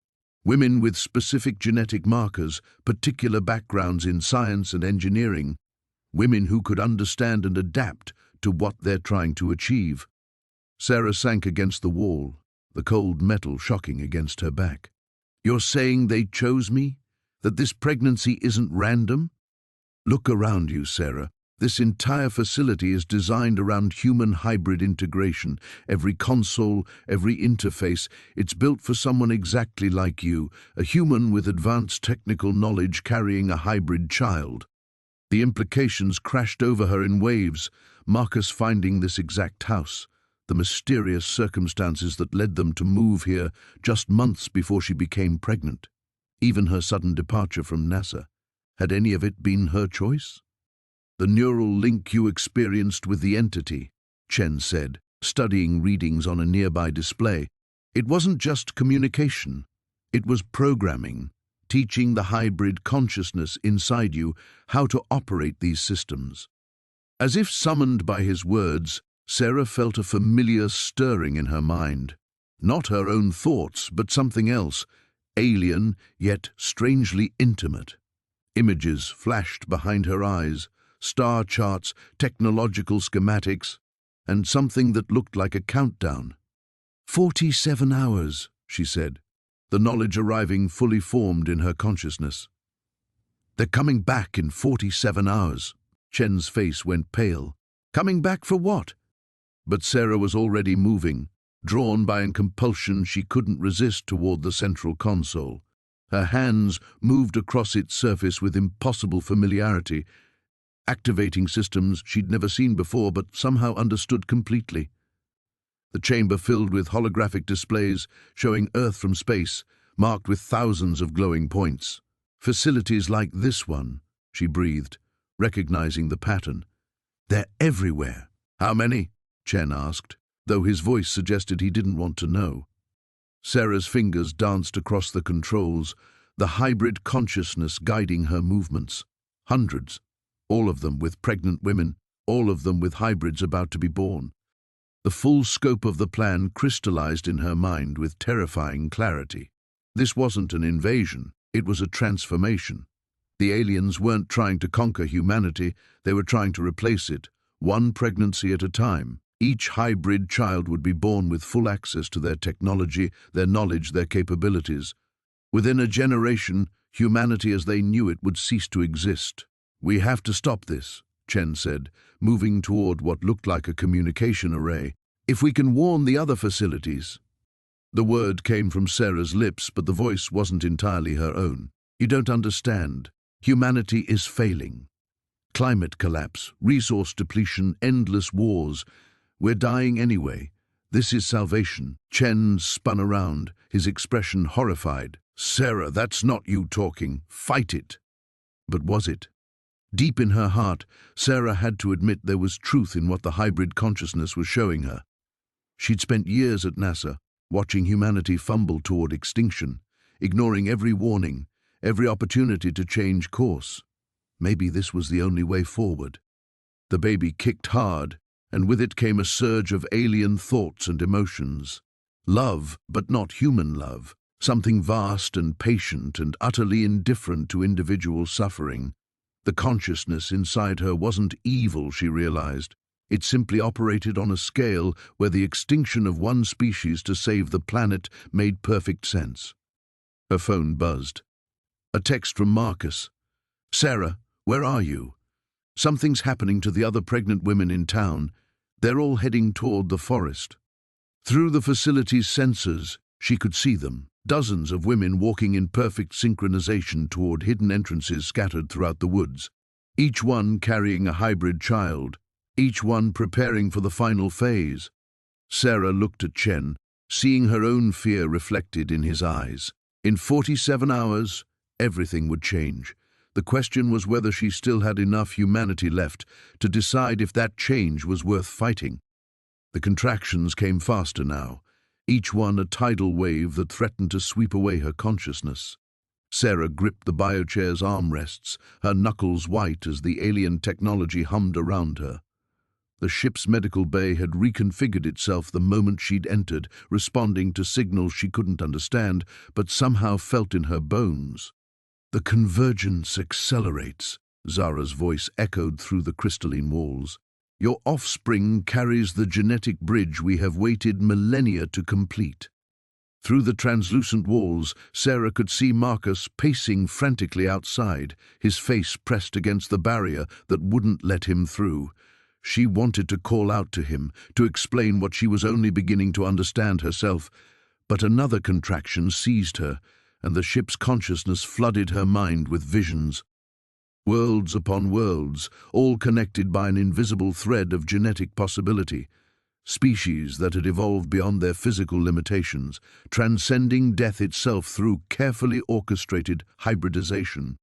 S1: Women with specific genetic markers, particular backgrounds in science and engineering. Women who could understand and adapt to what they're trying to achieve. Sarah sank against the wall, the cold metal shocking against her back. You're saying they chose me? That this pregnancy isn't random? Look around you, Sarah. This entire facility is designed around human hybrid integration. Every console, every interface, it's built for someone exactly like you, a human with advanced technical knowledge carrying a hybrid child. The implications crashed over her in waves, Marcus finding this exact house, the mysterious circumstances that led them to move here just months before she became pregnant. Even her sudden departure from NASA. Had any of it been her choice? The neural link you experienced with the entity, Chen said, studying readings on a nearby display. It wasn't just communication. It was programming, teaching the hybrid consciousness inside you how to operate these systems. As if summoned by his words, Sarah felt a familiar stirring in her mind. Not her own thoughts, but something else, alien yet strangely intimate. Images flashed behind her eyes, star charts, technological schematics, and something that looked like a countdown. 47 hours, she said, the knowledge arriving fully formed in her consciousness. They're coming back in 47 hours. Chen's face went pale. Coming back for what? But Sarah was already moving, drawn by a compulsion she couldn't resist toward the central console. Her hands moved across its surface with impossible familiarity, activating systems she'd never seen before but somehow understood completely. The chamber filled with holographic displays showing Earth from space, marked with thousands of glowing points. Facilities like this one, she breathed, recognizing the pattern. They're everywhere. How many? Chen asked, though his voice suggested he didn't want to know. Sarah's fingers danced across the controls, the hybrid consciousness guiding her movements. Hundreds. All of them with pregnant women, all of them with hybrids about to be born. The full scope of the plan crystallized in her mind with terrifying clarity. This wasn't an invasion, it was a transformation. The aliens weren't trying to conquer humanity, they were trying to replace it, one pregnancy at a time. Each hybrid child would be born with full access to their technology, their knowledge, their capabilities. Within a generation, humanity as they knew it would cease to exist. We have to stop this, Chen said, moving toward what looked like a communication array. If we can warn the other facilities. The word came from Sarah's lips, but the voice wasn't entirely her own. You don't understand. Humanity is failing. Climate collapse, resource depletion, endless wars. We're dying anyway. This is salvation. Chen spun around, his expression horrified. Sarah, that's not you talking. Fight it. But was it? Deep in her heart, Sarah had to admit there was truth in what the hybrid consciousness was showing her. She'd spent years at NASA, watching humanity fumble toward extinction, ignoring every warning, every opportunity to change course. Maybe this was the only way forward. The baby kicked hard, and with it came a surge of alien thoughts and emotions. Love, but not human love, something vast and patient and utterly indifferent to individual suffering. The consciousness inside her wasn't evil, she realized. It simply operated on a scale where the extinction of one species to save the planet made perfect sense. Her phone buzzed. A text from Marcus. Sarah, where are you? Something's happening to the other pregnant women in town. They're all heading toward the forest. Through the facility's sensors, she could see them. Dozens of women walking in perfect synchronization toward hidden entrances scattered throughout the woods. Each one carrying a hybrid child. Each one preparing for the final phase. Sarah looked at Chen, seeing her own fear reflected in his eyes. In 47 hours, everything would change. The question was whether she still had enough humanity left to decide if that change was worth fighting. The contractions came faster now, each one a tidal wave that threatened to sweep away her consciousness. Sarah gripped the biochair's armrests, her knuckles white as the alien technology hummed around her. The ship's medical bay had reconfigured itself the moment she'd entered, responding to signals she couldn't understand, but somehow felt in her bones. "The convergence accelerates," Zara's voice echoed through the crystalline walls. "Your offspring carries the genetic bridge we have waited millennia to complete." Through the translucent walls, Sarah could see Marcus pacing frantically outside, his face pressed against the barrier that wouldn't let him through. She wanted to call out to him, to explain what she was only beginning to understand herself, but another contraction seized her, and the ship's consciousness flooded her mind with visions. Worlds upon worlds, all connected by an invisible thread of genetic possibility. Species that had evolved beyond their physical limitations, transcending death itself through carefully orchestrated hybridization.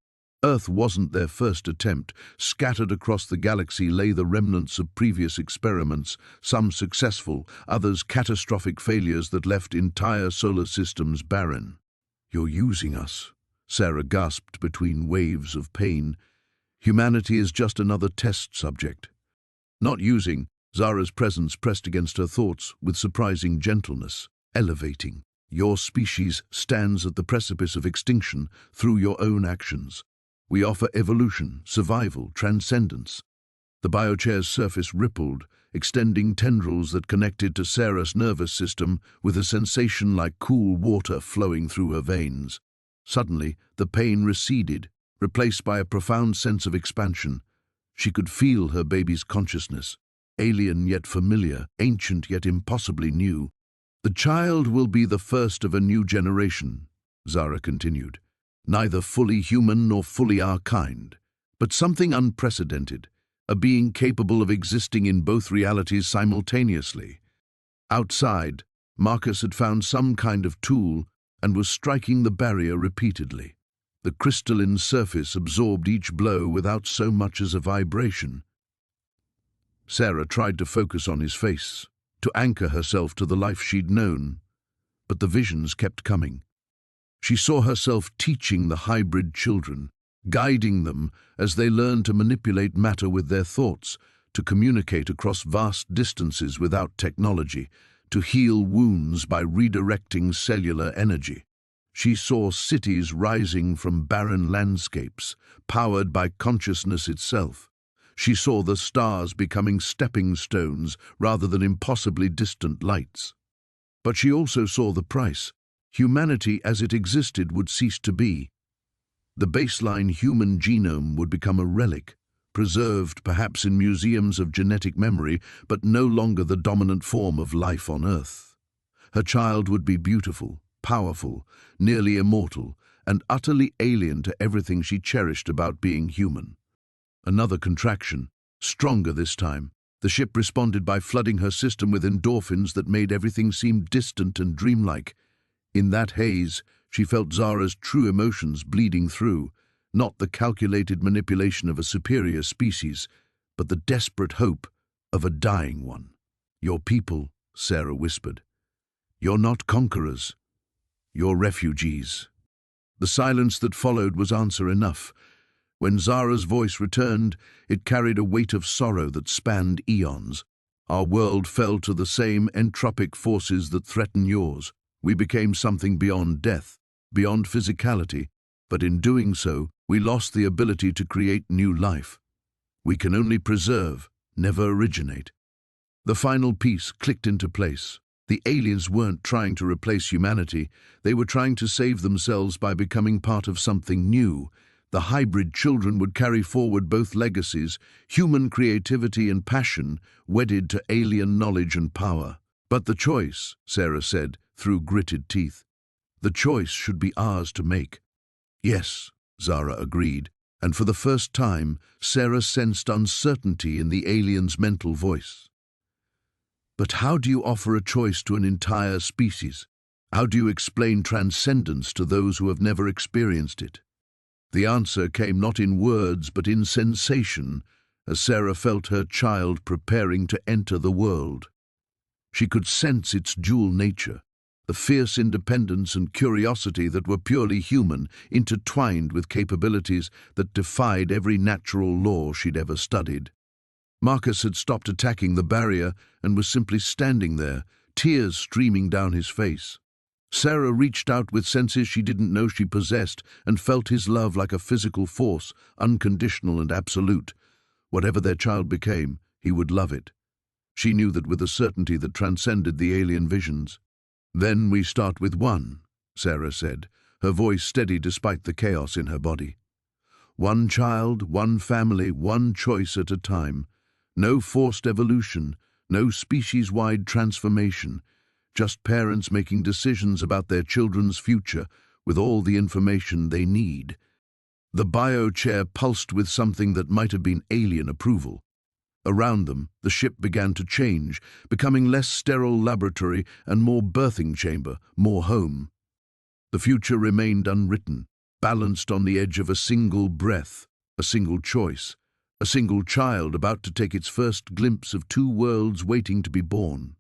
S1: Earth wasn't their first attempt. Scattered across the galaxy lay the remnants of previous experiments, some successful, others catastrophic failures that left entire solar systems barren. "You're using us," Sarah gasped between waves of pain. "Humanity is just another test subject." "Not using," Zara's presence pressed against her thoughts with surprising gentleness. "Elevating. Your species stands at the precipice of extinction through your own actions. We offer evolution, survival, transcendence." The biochair's surface rippled, extending tendrils that connected to Sarah's nervous system with a sensation like cool water flowing through her veins. Suddenly, the pain receded, replaced by a profound sense of expansion. She could feel her baby's consciousness, alien yet familiar, ancient yet impossibly new. "The child will be the first of a new generation," Zara continued. "Neither fully human nor fully our kind, but something unprecedented, a being capable of existing in both realities simultaneously." Outside, Marcus had found some kind of tool and was striking the barrier repeatedly. The crystalline surface absorbed each blow without so much as a vibration. Sarah tried to focus on his face, to anchor herself to the life she'd known, but the visions kept coming. She saw herself teaching the hybrid children, guiding them as they learned to manipulate matter with their thoughts, to communicate across vast distances without technology, to heal wounds by redirecting cellular energy. She saw cities rising from barren landscapes, powered by consciousness itself. She saw the stars becoming stepping stones rather than impossibly distant lights. But she also saw the price. Humanity as it existed would cease to be. The baseline human genome would become a relic, preserved perhaps in museums of genetic memory, but no longer the dominant form of life on Earth. Her child would be beautiful, powerful, nearly immortal, and utterly alien to everything she cherished about being human. Another contraction, stronger this time. The ship responded by flooding her system with endorphins that made everything seem distant and dreamlike. In that haze, she felt Zara's true emotions bleeding through, not the calculated manipulation of a superior species, but the desperate hope of a dying one. "Your people," Sarah whispered. "You're not conquerors. You're refugees." The silence that followed was answer enough. When Zara's voice returned, it carried a weight of sorrow that spanned eons. "Our world fell to the same entropic forces that threaten yours. We became something beyond death, beyond physicality, but in doing so, we lost the ability to create new life. We can only preserve, never originate." The final piece clicked into place. The aliens weren't trying to replace humanity. They were trying to save themselves by becoming part of something new. The hybrid children would carry forward both legacies, human creativity and passion, wedded to alien knowledge and power. "But the choice," Sarah said, through gritted teeth, "the choice should be ours to make." "Yes," Zara agreed, and for the first time, Sarah sensed uncertainty in the alien's mental voice. "But how do you offer a choice to an entire species? How do you explain transcendence to those who have never experienced it?" The answer came not in words but in sensation, as Sarah felt her child preparing to enter the world. She could sense its dual nature, the fierce independence and curiosity that were purely human, intertwined with capabilities that defied every natural law she'd ever studied. Marcus had stopped attacking the barrier and was simply standing there, tears streaming down his face. Sarah reached out with senses she didn't know she possessed and felt his love like a physical force, unconditional and absolute. Whatever their child became, he would love it. She knew that with a certainty that transcended the alien visions. "Then we start with one," Sarah said, her voice steady despite the chaos in her body. "One child, one family, one choice at a time. No forced evolution, no species-wide transformation. Just parents making decisions about their children's future with all the information they need." The bio chair pulsed with something that might have been alien approval. Around them, the ship began to change, becoming less sterile laboratory and more birthing chamber, more home. The future remained unwritten, balanced on the edge of a single breath, a single choice, a single child about to take its first glimpse of two worlds waiting to be born.